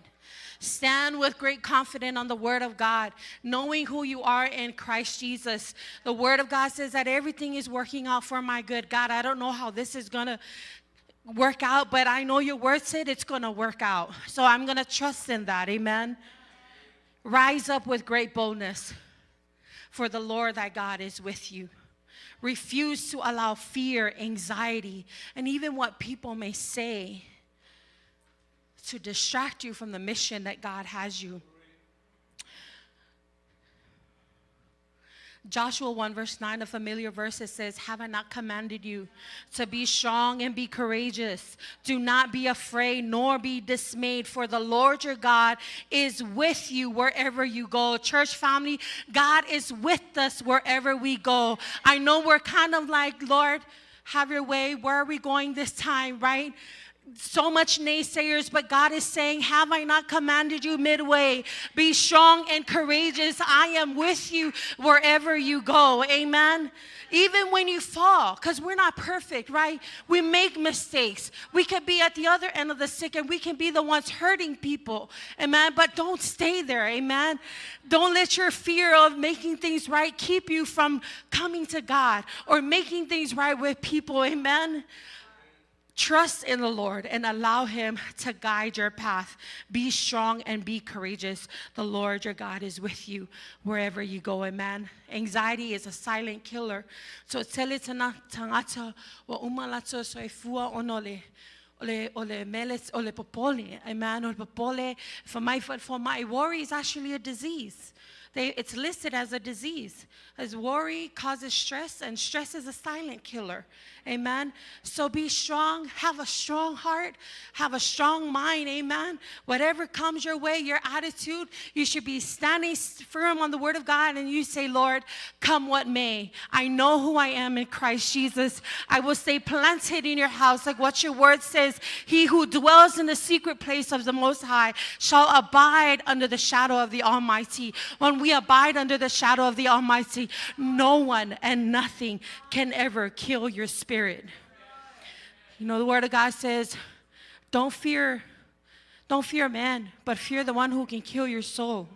[SPEAKER 2] Stand with great confidence on the Word of God, knowing who you are in Christ Jesus. The Word of God says that everything is working out for my good. God, I don't know how this is going to work out, but I know your word said it's going to work out. So I'm going to trust in that. Amen. Rise up with great boldness, for the Lord thy God is with you. Refuse to allow fear, anxiety, and even what people may say to distract you from the mission that God has you. Joshua 1 verse 9, a familiar verse, it says, "Have I not commanded you to be strong and be courageous? Do not be afraid nor be dismayed, for the Lord your God is with you wherever you go." Church family, God is with us wherever we go. I know we're kind of like, "Lord, have your way. Where are we going this time?" Right? so much naysayers, but God is saying, have I not commanded you, Midway? Be strong and courageous. I am with you wherever you go. Amen. Even when you fall, because we're not perfect, right? We make mistakes. We could be at the other end of the stick, and we can be the ones hurting people. Amen. But don't stay there. Amen. Don't let your fear of making things right keep you from coming to God or making things right with people. Amen. Trust in the Lord and allow him to guide your path. Be strong and be courageous. The Lord your God is with you wherever you go. Amen. Anxiety is a silent killer. So tell it to tangata wa umalato so ifua onole. Ole meles ole popole. Amen. Ole popole. For my worry is actually a disease. It's listed as a disease. As worry causes stress, and stress is a silent killer. Amen. So be strong, have a strong heart, have a strong mind. Amen. Whatever comes your way, your attitude, you should be standing firm on the word of God, and you say, Lord, come what may. I know who I am in Christ Jesus. I will stay planted in your house, like what your word says. He who dwells in the secret place of the Most High shall abide under the shadow of the Almighty. When we abide under the shadow of the Almighty, no one and nothing can ever kill your spirit. You know, the word of God says, don't fear man, but fear the one who can kill your soul.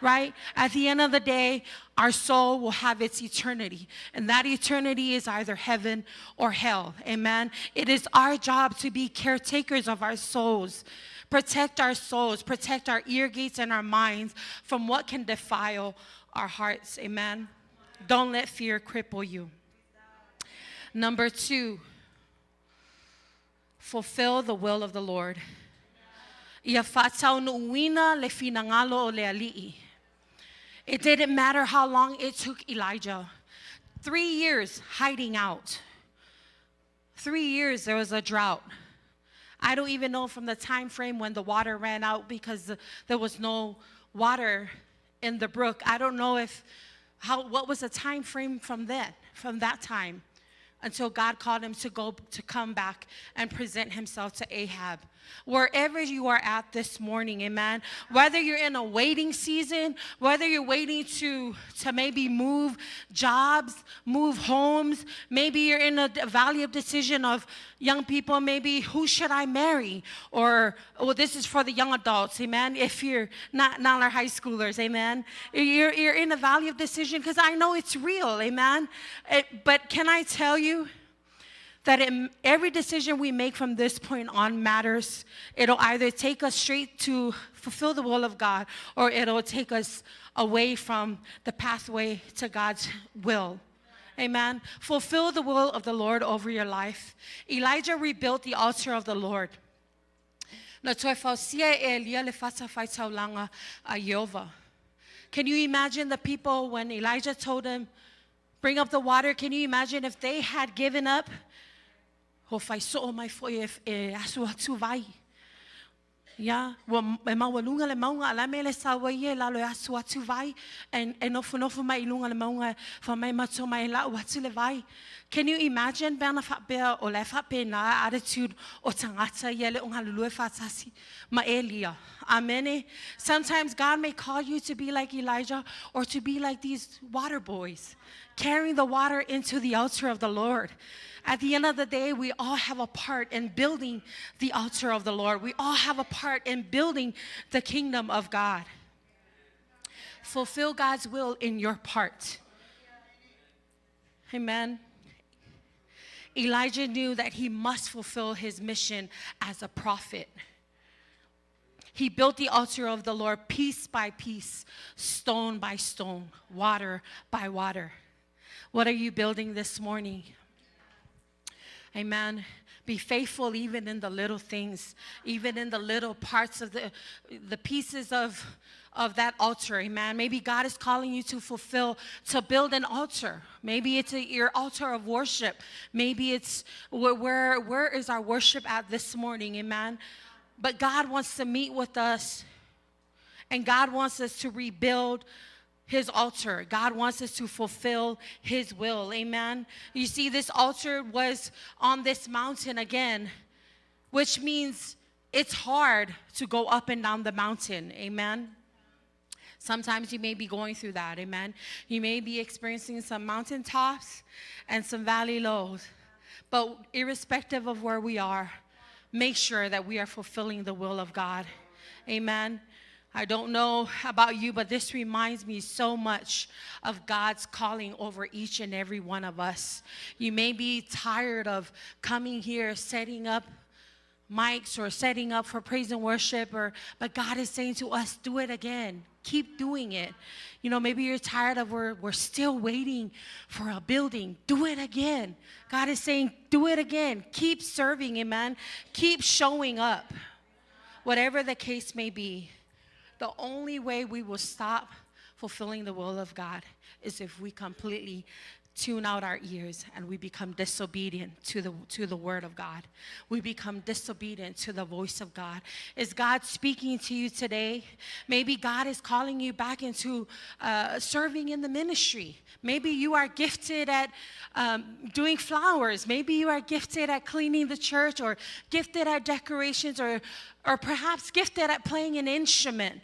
[SPEAKER 2] Right? At the end of the day, our soul will have its eternity. And that eternity is either heaven or hell. Amen? It is our job to be caretakers of our souls. Protect our souls. Protect our ear gates and our minds from what can defile our hearts. Amen? Don't let fear cripple you. Number 2, fulfill the will of the Lord. It didn't matter how long it took Elijah. 3 years hiding out. 3 years there was a drought. I don't even know from the time frame when the water ran out because there was no water in the brook. I don't know what was the time frame from that time, until God called him to come back and present himself to Ahab. Wherever you are at this morning, amen, whether you're in a waiting season, whether you're waiting to maybe move jobs, move homes, maybe you're in a valley of decision of young people, maybe who should I marry? Or, well, this is for the young adults, amen, if you're not our high schoolers, amen. You're in a valley of decision because I know it's real, amen. But can I tell you that every decision we make from this point on matters. It'll either take us straight to fulfill the will of God, or it'll take us away from the pathway to God's will. Amen. Fulfill the will of the Lord over your life. Elijah rebuilt the altar of the Lord. Can you imagine the people when Elijah told them, bring up the water? Can you imagine if they had given up? Yeah, well, mawalunga le maunga alame le sawaye la lo asu atu vai and no mai lunga le maunga fa mai mato mai la watu le vai. Can you imagine bana fa be o le fa pe na attitude o tangata yele o halulu fa tasi ma Elia. Amen. Sometimes God may call you to be like Elijah or to be like these water boys, carrying the water into the altar of the Lord. At the end of the day, we all have a part in building the altar of the Lord. We all have a part in building the kingdom of God. Fulfill God's will in your part. Amen. Elijah knew that he must fulfill his mission as a prophet. He built the altar of the Lord piece by piece, stone by stone, water by water. What are you building this morning? Amen. Be faithful even in the little things, even in the little parts of the pieces of that altar. Amen. Maybe God is calling you to build an altar. Maybe it's your altar of worship. Maybe it's where is our worship at this morning? Amen. But God wants to meet with us, and God wants us to rebuild His altar. God wants us to fulfill His will. Amen. You see, this altar was on this mountain again which means it's hard to go up and down the mountain. Amen. Sometimes you may be going through that. Amen. You may be experiencing some mountain tops and some valley lows. But irrespective of where we are, make sure that we are fulfilling the will of God. Amen. I don't know about you, but this reminds me so much of God's calling over each and every one of us. You may be tired of coming here, setting up mics or setting up for praise and worship, but God is saying to us, do it again. Keep doing it. You know, maybe you're tired of we're still waiting for a building. Do it again. God is saying, do it again. Keep serving, amen. Keep showing up. Whatever the case may be, the only way we will stop fulfilling the will of God is if we completely tune out our ears and we become disobedient to the word of God. We become disobedient to the voice of God. Is God speaking to you today? Maybe God is calling you back into serving in the ministry. Maybe you are gifted at doing flowers. Maybe you are gifted at cleaning the church, or gifted at decorations, or perhaps gifted at playing an instrument.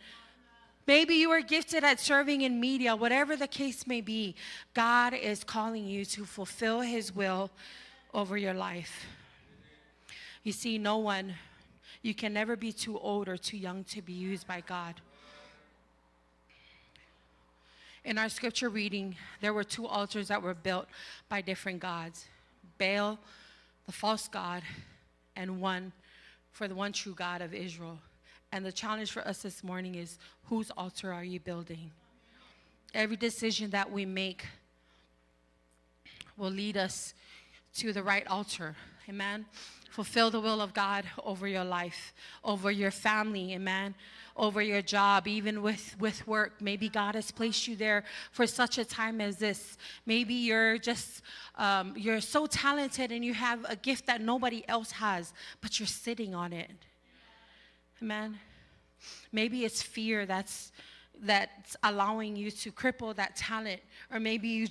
[SPEAKER 2] Maybe you are gifted at serving in media. Whatever the case may be, God is calling you to fulfill his will over your life. You see, you can never be too old or too young to be used by God. In our scripture reading, there were 2 altars that were built by different gods. Baal, the false god, and one for the one true God of Israel. And the challenge for us this morning is, whose altar are you building? Every decision that we make will lead us to the right altar. Amen. Fulfill the will of God over your life, over your family, amen, over your job, even with work. Maybe God has placed you there for such a time as this. Maybe you're just, you're so talented and you have a gift that nobody else has, but you're sitting on it. Amen. Maybe it's fear that's allowing you to cripple that talent, or maybe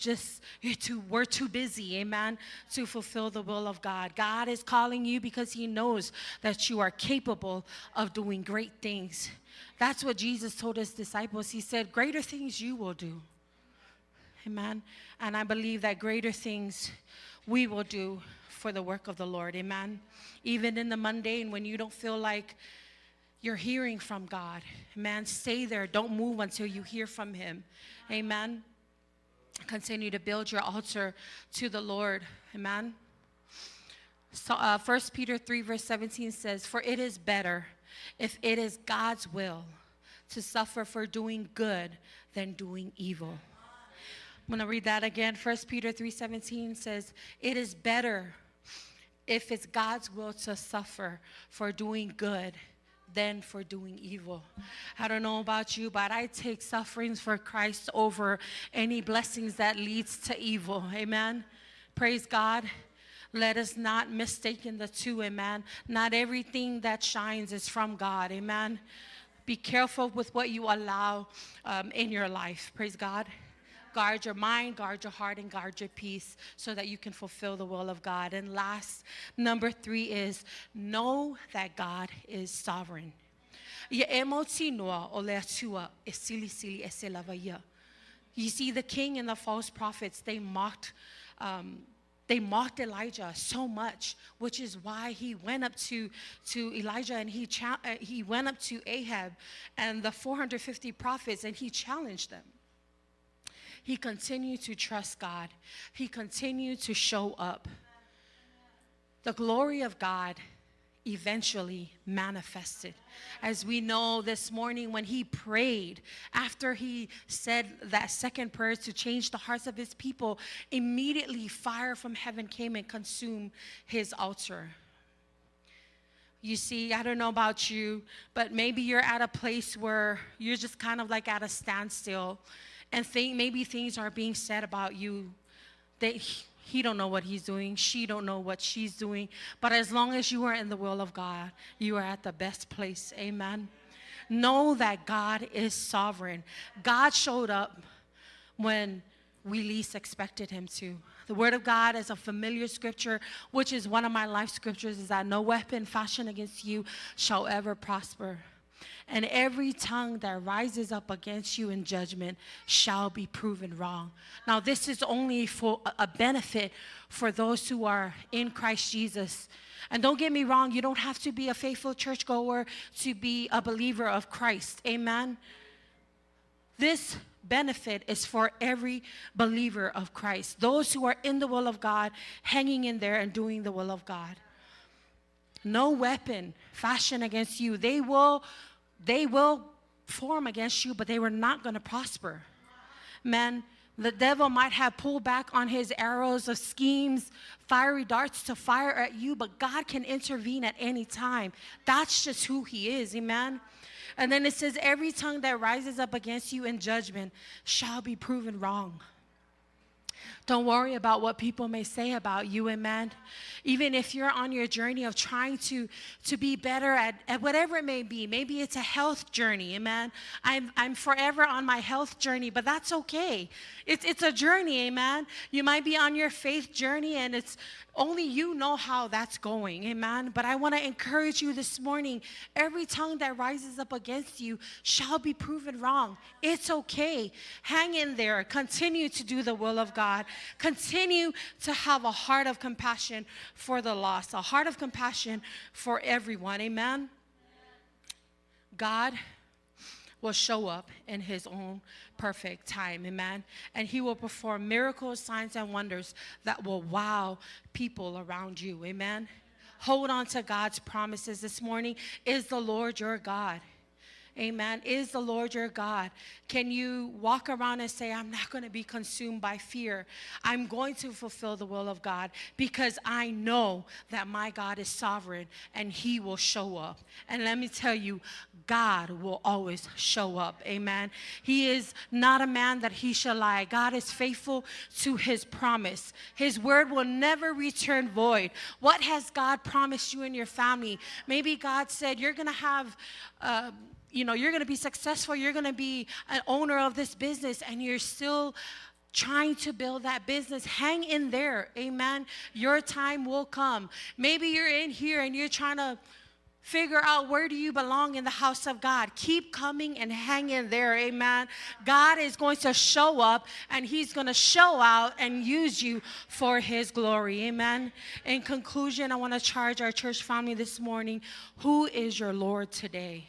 [SPEAKER 2] we're too busy, amen, to fulfill the will of God. God is calling you because he knows that you are capable of doing great things. That's what Jesus told his disciples. He said, greater things you will do. Amen. And I believe that greater things we will do for the work of the Lord. Amen. Even in the mundane, when you don't feel like you're hearing from God, amen, stay there. Don't move until you hear from him. Amen. Continue to build your altar to the Lord. Amen. So 1 Peter 3 verse 17 says, for it is better, if it is God's will, to suffer for doing good than doing evil. I'm going to read that again. 1 Peter 3:17 says, it is better if it's God's will to suffer for doing good than for doing evil. I don't know about you, but I take sufferings for Christ over any blessings that leads to evil. Amen. Praise God. Let us not mistake the two. Amen. Not everything that shines is from God. Amen. Be careful with what you allow in your life. Praise God. Guard your mind, guard your heart, and guard your peace so that you can fulfill the will of God. And last, number 3 is know that God is sovereign. You see, the king and the false prophets, they mocked Elijah so much, which is why he went up to Elijah, and he went up to Ahab and the 450 prophets, and he challenged them. He continued to trust God. He continued to show up. The glory of God eventually manifested. As we know this morning, when he prayed, after he said that second prayer to change the hearts of his people, immediately fire from heaven came and consumed his altar. You see, I don't know about you, but maybe you're at a place where you're just kind of like at a standstill, and maybe things are being said about you that he don't know what he's doing, she don't know what she's doing. But as long as you are in the will of God, you are at the best place. Amen. Know that God is sovereign. God showed up when we least expected him to. The word of God is a familiar scripture, which is one of my life scriptures, is that no weapon fashioned against you shall ever prosper. And every tongue that rises up against you in judgment shall be proven wrong. Now, this is only for a benefit for those who are in Christ Jesus. And don't get me wrong, you don't have to be a faithful churchgoer to be a believer of Christ. Amen? This benefit is for every believer of Christ. Those who are in the will of God, hanging in there and doing the will of God. No weapon fashioned against you. They will form against you, but they were not going to prosper. Man, the devil might have pulled back on his arrows of schemes, fiery darts to fire at you, but God can intervene at any time. That's just who he is, amen? And then it says, every tongue that rises up against you in judgment shall be proven wrong. Don't worry about what people may say about you, amen? Even if you're on your journey of trying to be better at whatever it may be. Maybe it's a health journey, amen? I'm forever on my health journey, but that's okay. It's a journey, amen? You might be on your faith journey, and it's only you know how that's going, amen? But I want to encourage you this morning, every tongue that rises up against you shall be proven wrong. It's okay. Hang in there. Continue to do the will of God. Continue to have a heart of compassion for the lost, a heart of compassion for everyone, amen? God will show up in his own perfect time, amen? And he will perform miracles, signs, and wonders that will wow people around you, amen? Hold on to God's promises this morning. Is the Lord your God? Amen. Is the Lord your God? Can you walk around and say, I'm not going to be consumed by fear. I'm going to fulfill the will of God because I know that my God is sovereign and he will show up. And let me tell you, God will always show up. Amen. He is not a man that he shall lie. God is faithful to his promise. His word will never return void. What has God promised you and your family? Maybe God said you're going to have you're going to be successful. You're going to be an owner of this business, and you're still trying to build that business. Hang in there. Amen. Your time will come. Maybe you're in here and you're trying to figure out where do you belong in the house of God. Keep coming and hang in there. Amen. God is going to show up, and he's going to show out and use you for his glory. Amen. In conclusion, I want to charge our church family this morning. Who is your Lord today?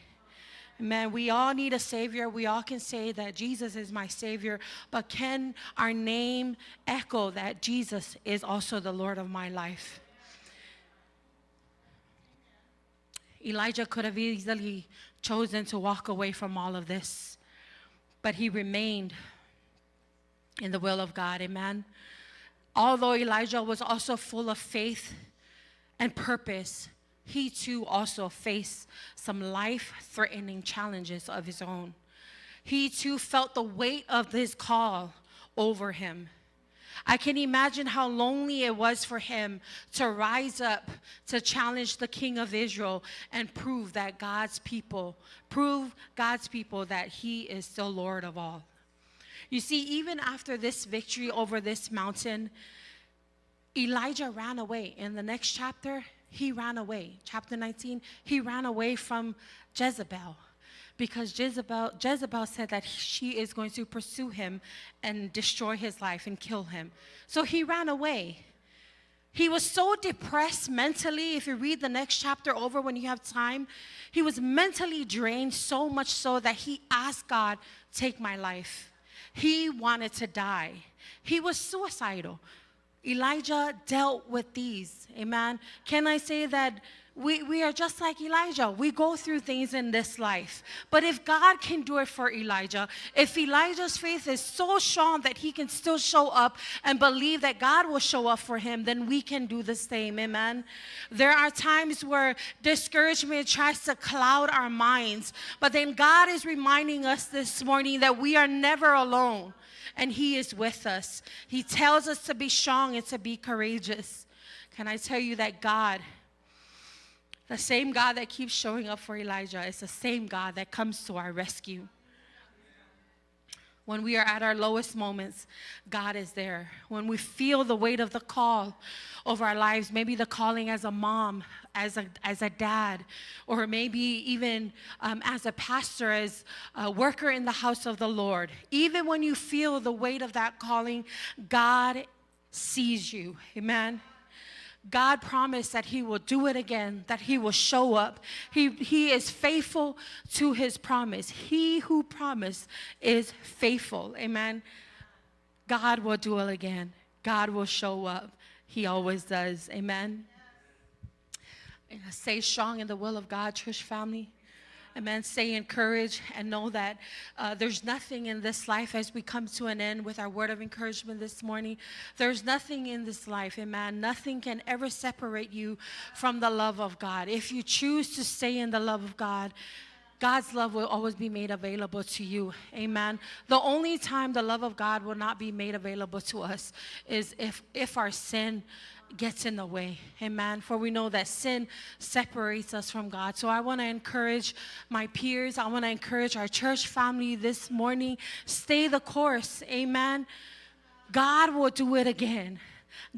[SPEAKER 2] Man, we all need a Savior. We all can say that Jesus is my Savior, but can our name echo that Jesus is also the Lord of my life? Elijah could have easily chosen to walk away from all of this, but he remained in the will of God, amen? Although Elijah was also full of faith and purpose, he too also faced some life-threatening challenges of his own. He too felt the weight of his call over him. I can imagine how lonely it was for him to rise up to challenge the king of Israel and prove God's people that he is still Lord of all. You see, even after this victory over this mountain, Elijah ran away. In the next chapter, he ran away. Chapter 19, he ran away from Jezebel because Jezebel said that she is going to pursue him and destroy his life and kill him. So he ran away. He was so depressed mentally. If you read the next chapter over when you have time, he was mentally drained, so much so that he asked God, take my life. He wanted to die. He was suicidal. Elijah dealt with these, amen? Can I say that we are just like Elijah? We go through things in this life. But if God can do it for Elijah, if Elijah's faith is so strong that he can still show up and believe that God will show up for him, then we can do the same, amen? There are times where discouragement tries to cloud our minds, but then God is reminding us this morning that we are never alone. And he is with us. He tells us to be strong and to be courageous. Can I tell you that God, the same God that keeps showing up for Elijah, is the same God that comes to our rescue. When we are at our lowest moments, God is there. When we feel the weight of the call over our lives, maybe the calling as a mom, as a dad, or maybe even as a pastor, as a worker in the house of the Lord. Even when you feel the weight of that calling, God sees you. Amen. God promised that he will do it again, that he will show up. He is faithful to his promise. He who promised is faithful. Amen. God will do it again. God will show up. He always does. Amen. Stay strong in the will of God, church family. Amen. Stay encouraged and know that there's nothing in this life as we come to an end with our word of encouragement this morning. There's nothing in this life, amen. Nothing can ever separate you from the love of God. If you choose to stay in the love of God, God's love will always be made available to you. Amen. The only time the love of God will not be made available to us is if our sin gets in the way. Amen. For we know that sin separates us from God. So I want to encourage my peers. I want to encourage our church family this morning. Stay the course. Amen. God will do it again.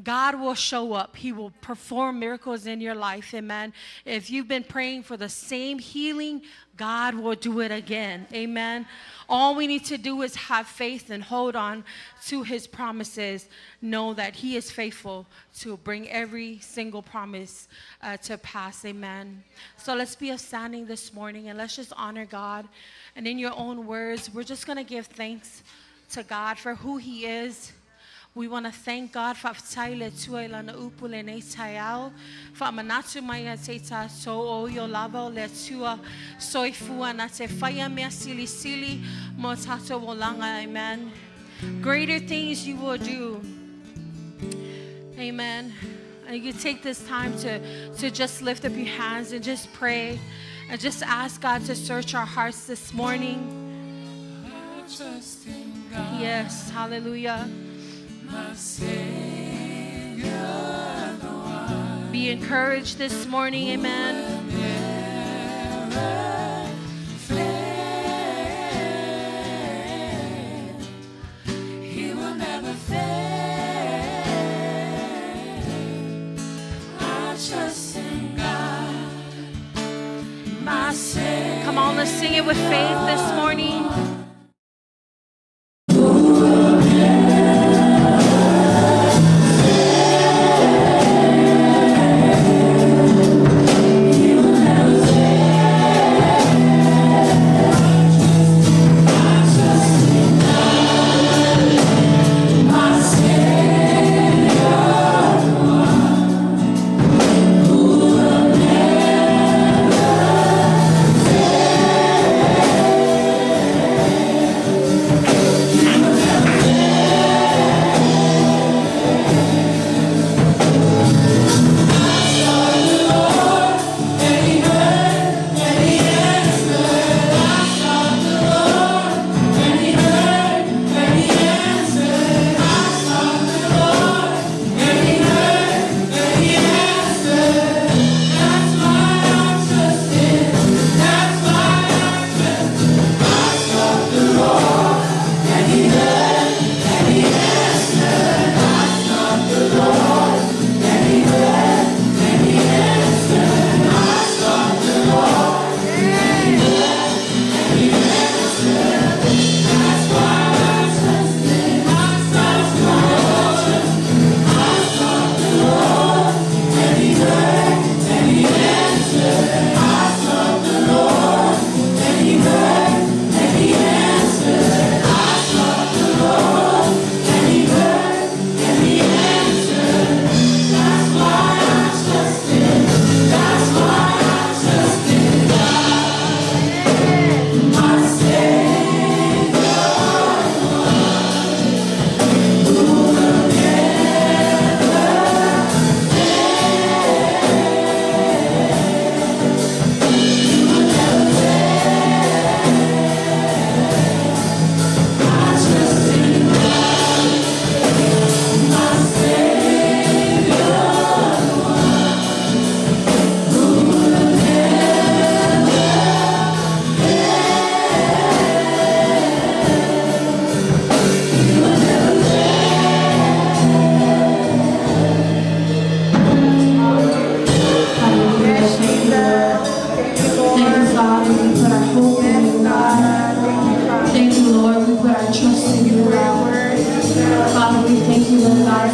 [SPEAKER 2] God will show up. He will perform miracles in your life. Amen. If you've been praying for the same healing, God will do it again. Amen. All we need to do is have faith and hold on to his promises. Know that he is faithful to bring every single promise to pass. Amen. So let's be standing this morning and let's just honor God. And in your own words, we're just going to give thanks to God for who he is. We want to thank God for taile tuela na upule nei taiao for manatu mai teta so o yo lava le tua soifua na te faya mea sili sili mo tato wolanga. Amen. Greater things you will do. Amen. And you take this time to just lift up your hands and just pray and just ask God to search our hearts this morning. Yes, hallelujah. Be encouraged this morning, amen. He will never fail. I trust in God, my Savior. Come on, let's sing it with faith this morning.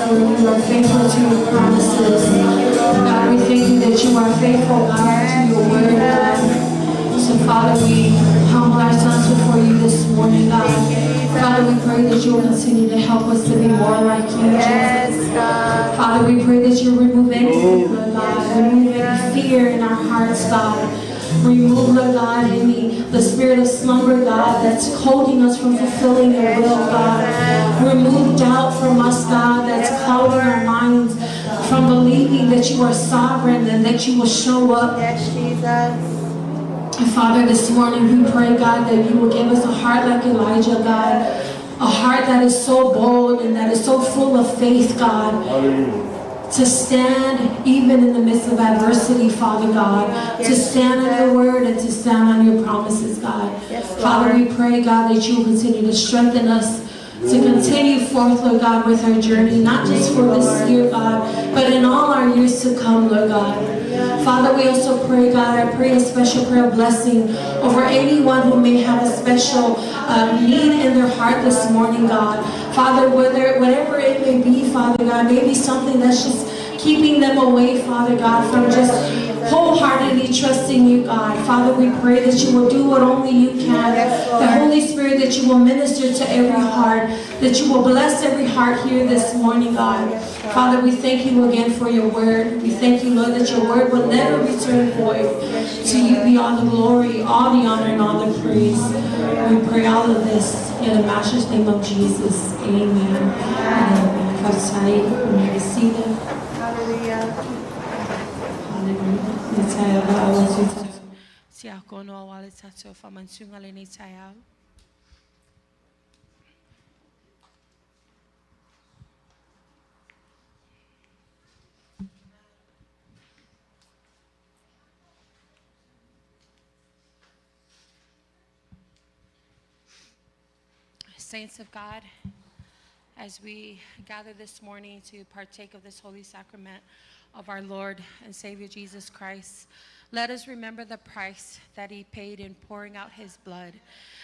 [SPEAKER 3] Father, you are faithful to your promises. God, we thank you that you are faithful, God, to your word, God. So, Father, we humble ourselves before you this morning, God. Father, we pray that you will continue to help us to be more like you, Jesus. Father, we pray that you remove any Lord God, remove any fear in our hearts, God. Remove, Lord God, the spirit of slumber, God, that's holding us from fulfilling your will, God. Remove doubt from us, God, that's clouding our minds from believing that you are sovereign and that you will show up.
[SPEAKER 4] Yes, Jesus.
[SPEAKER 3] And Father, this morning we pray, God, that you will give us a heart like Elijah, God. A heart that is so bold and that is so full of faith, God. To stand even in the midst of adversity, Father God. To stand on your word and to stand on your promises, God. Father, we pray, God, that you will continue to strengthen us to continue forth, Lord God, with our journey, not just for this year, God, but in all our years to come, Lord God. Father, we also pray, God, I pray a special prayer of blessing over anyone who may have a special need in their heart this morning, God. Father, whatever it may be, Father God, maybe something that's just keeping them away, Father God, from just wholeheartedly trusting you, God. Father, we pray that you will do what only you can. The Holy Spirit, that you will minister to every heart, that you will bless every heart here this morning, God. Father, we thank you again for your word. We thank you, Lord, that your word will never return void. To you be all the glory, all the honor, and all the praise. We pray all of this in the Master's name of Jesus. Amen. And prophesy, you may be seated.
[SPEAKER 4] Hallelujah.
[SPEAKER 3] Hallelujah. Let's have our
[SPEAKER 2] Siakono awale tato famansunga leni tayao. Saints of God, as we gather this morning to partake of this holy sacrament of our Lord and Savior Jesus Christ, let us remember the price that he paid in pouring out his blood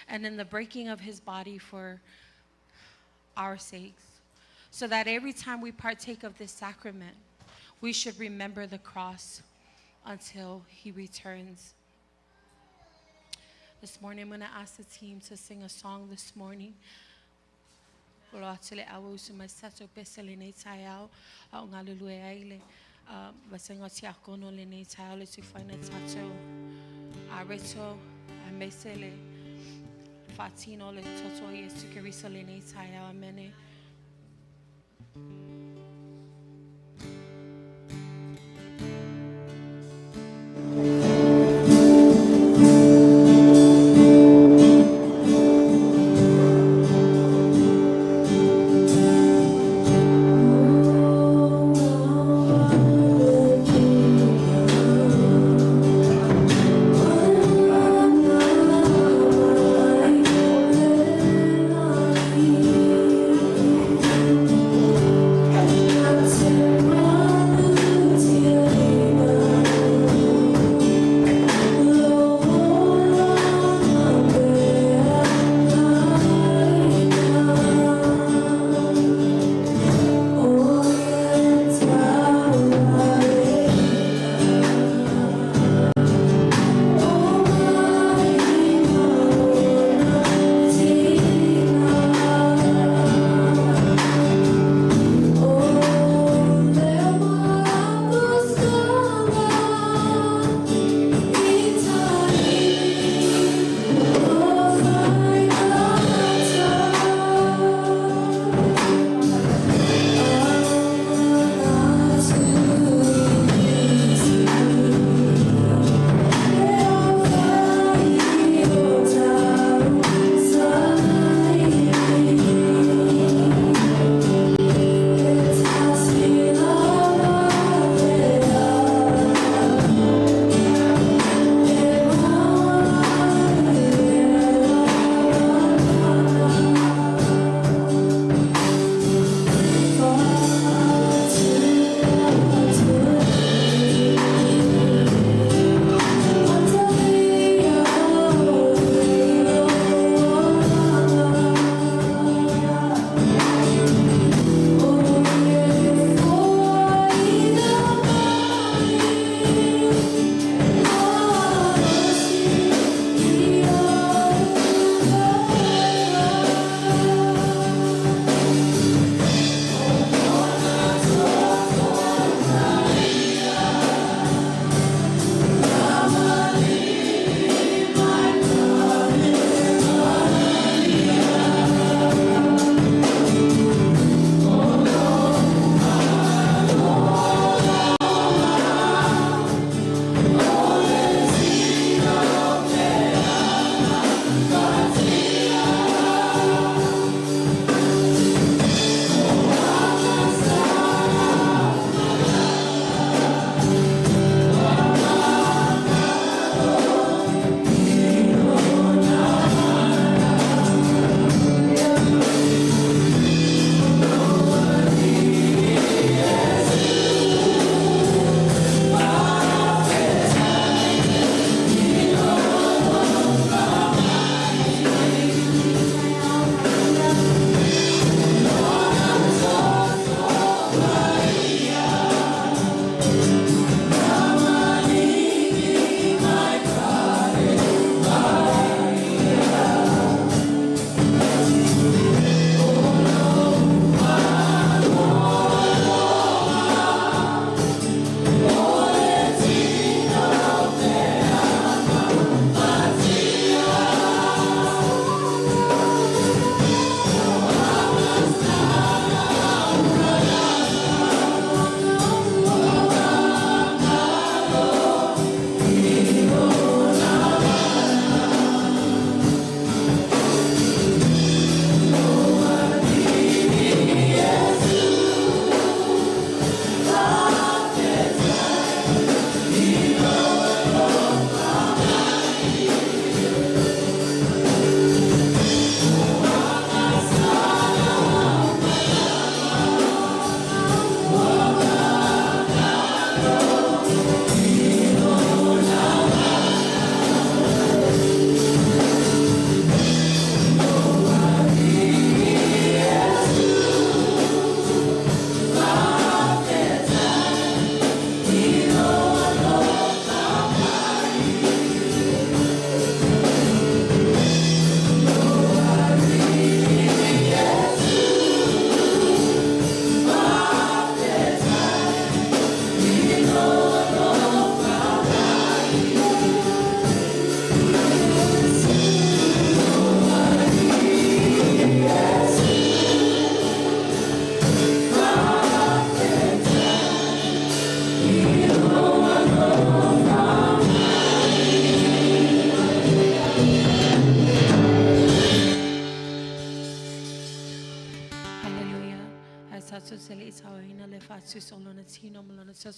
[SPEAKER 2] and in the breaking of his body for our sakes, so that every time we partake of this sacrament, we should remember the cross until he returns. This morning, I'm going to ask the team to sing a song this morning. Fatino le toto yesu kirisa le ne taya amene.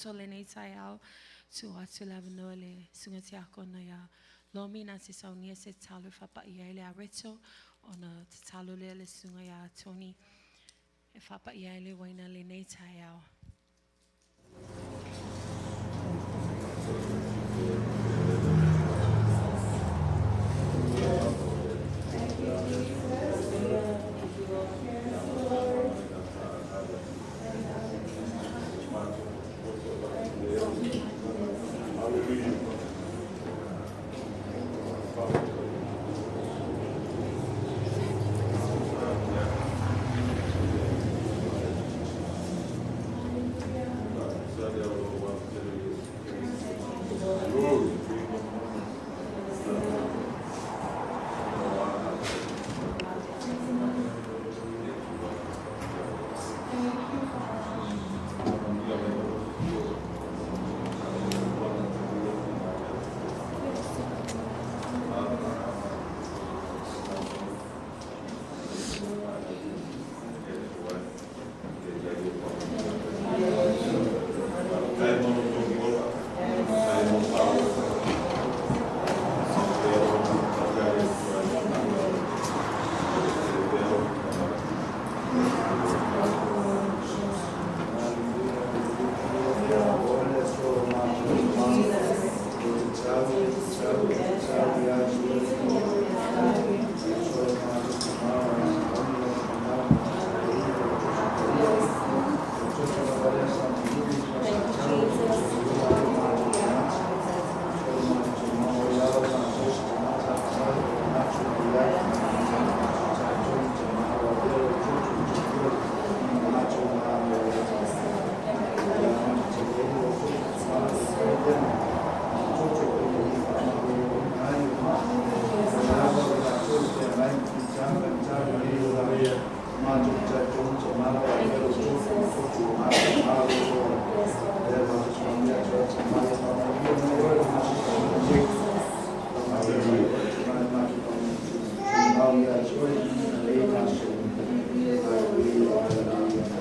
[SPEAKER 2] to le nei tai au tu atu lava no le sunga te ako na ya lomi na se saunia se talu whapa ia ele a reto o na te talu le sunga ya Tony e whapa ia ele waina le nei tai au.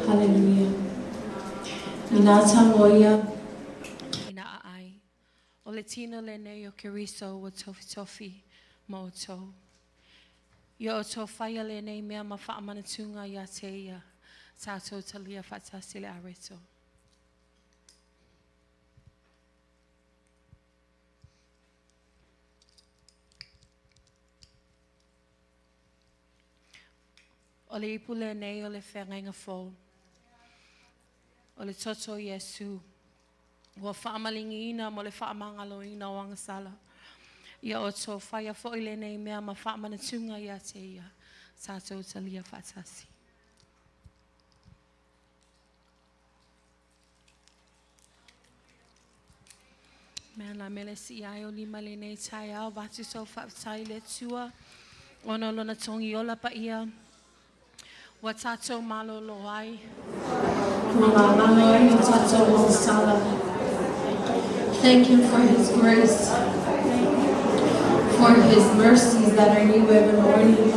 [SPEAKER 3] Hallelujah. Inata moya.
[SPEAKER 2] Ina ai. O le tino le ne o keriso o tofi tofi mo o to. Yo o to whaia le ne mea ma whaamanatunga ia te ia. Tātou talia whatasi le areto. O le ipu le nei o le whengainga fō. O le toto Yesu. Ua whaamalingi ina mo le whaamangalo ina o angasala. Ia o tō whaia fō i le nei mea ma whaamanatunga ia te ia. Tātou talia whatasi. Mea la mele si ai o lima le nei tai au. Watu so whaatai le tua. Ono lona tongi ola pa ia. Wa tātou malolo ai.
[SPEAKER 3] Thank Him for His grace, for His mercies that are new every morning,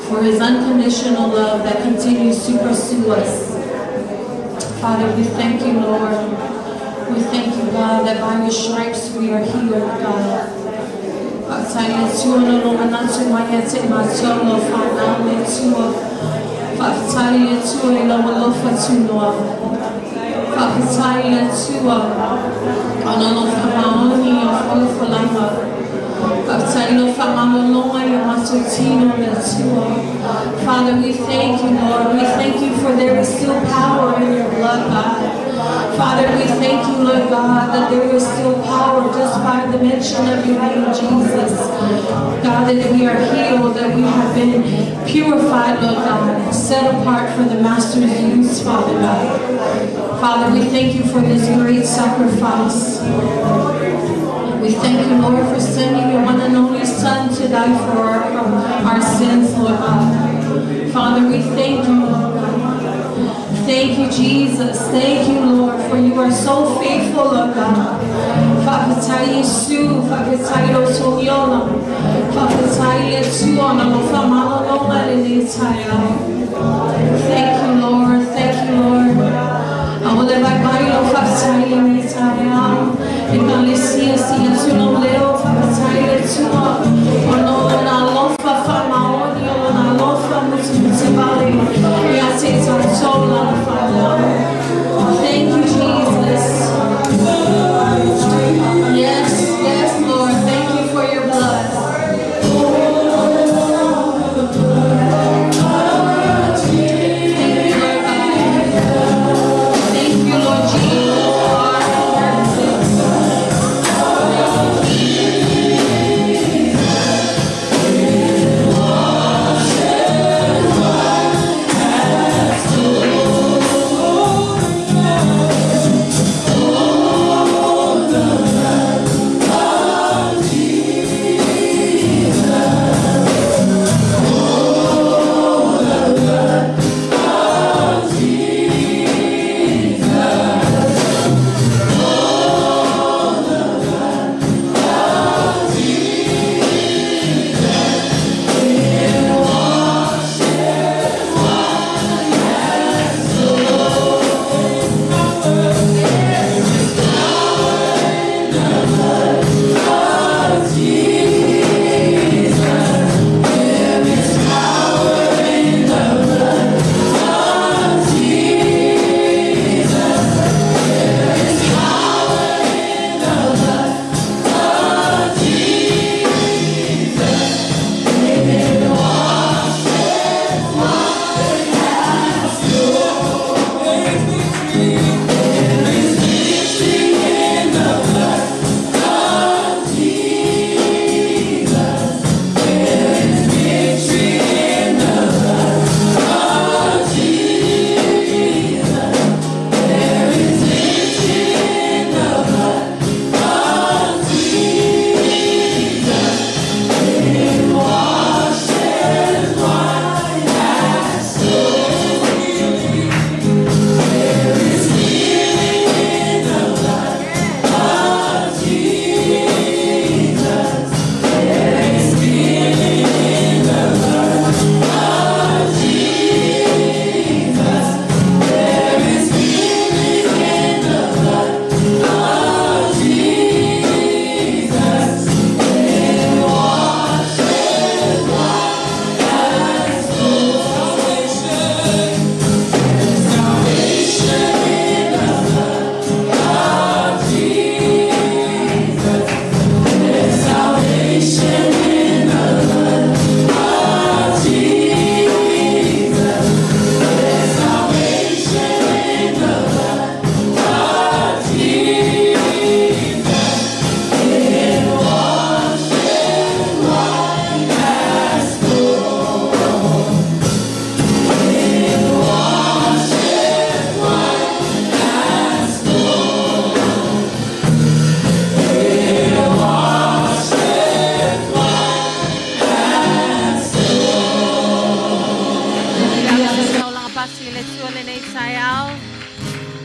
[SPEAKER 3] for His unconditional love that continues to pursue us. Father, we thank you, Lord. We thank you, God, that by your stripes we are healed, God. Whakataia tua I lawa lofa tunua. Whakataia tua ana lofa maoni o wholofa lama. Whakataia lofa mamalonga I matutino le tua. Father, we thank you, Lord. We thank you for there is still power in your blood, God. Father, we thank you, Lord God, that there is still power just by the mention of your name, Jesus. God, that we are healed, that we have been purified, Lord God, set apart for the Master's use, Father God. Father, we thank you for this great sacrifice. We thank you, Lord, for sending your one and only Son to die for our sins, Lord God. Father, we thank you, Lord God. Thank you, Jesus. Thank you, Lord, for you are so faithful, Lord God. Whakatai Yesu, whakatai o tōiona, whakatai e tuona no whamalonga e ne taia. Thank you, Lord. Thank you, Lord. Awole vai mai o whakataia nei tae ao. E kalesia si atuna leo whakataia tua. Ono na lofa whamaoni, ono na lofa muti vale. E a te tatola na whamaoni. Thank you, Jesus. Yes, yes, Lord. Thank you for your blood. Thank you, Lord Jesus.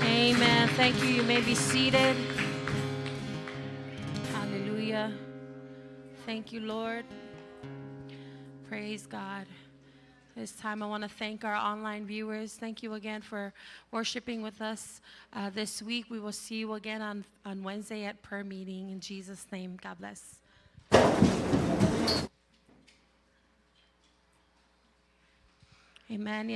[SPEAKER 3] Amen. Thank you. You may be seated. Hallelujah. Thank you, Lord. Praise God. This time I want to thank our online viewers. Thank you again for worshiping with us this week. We will see you again on Wednesday at prayer meeting. In Jesus' name, God bless. Amen.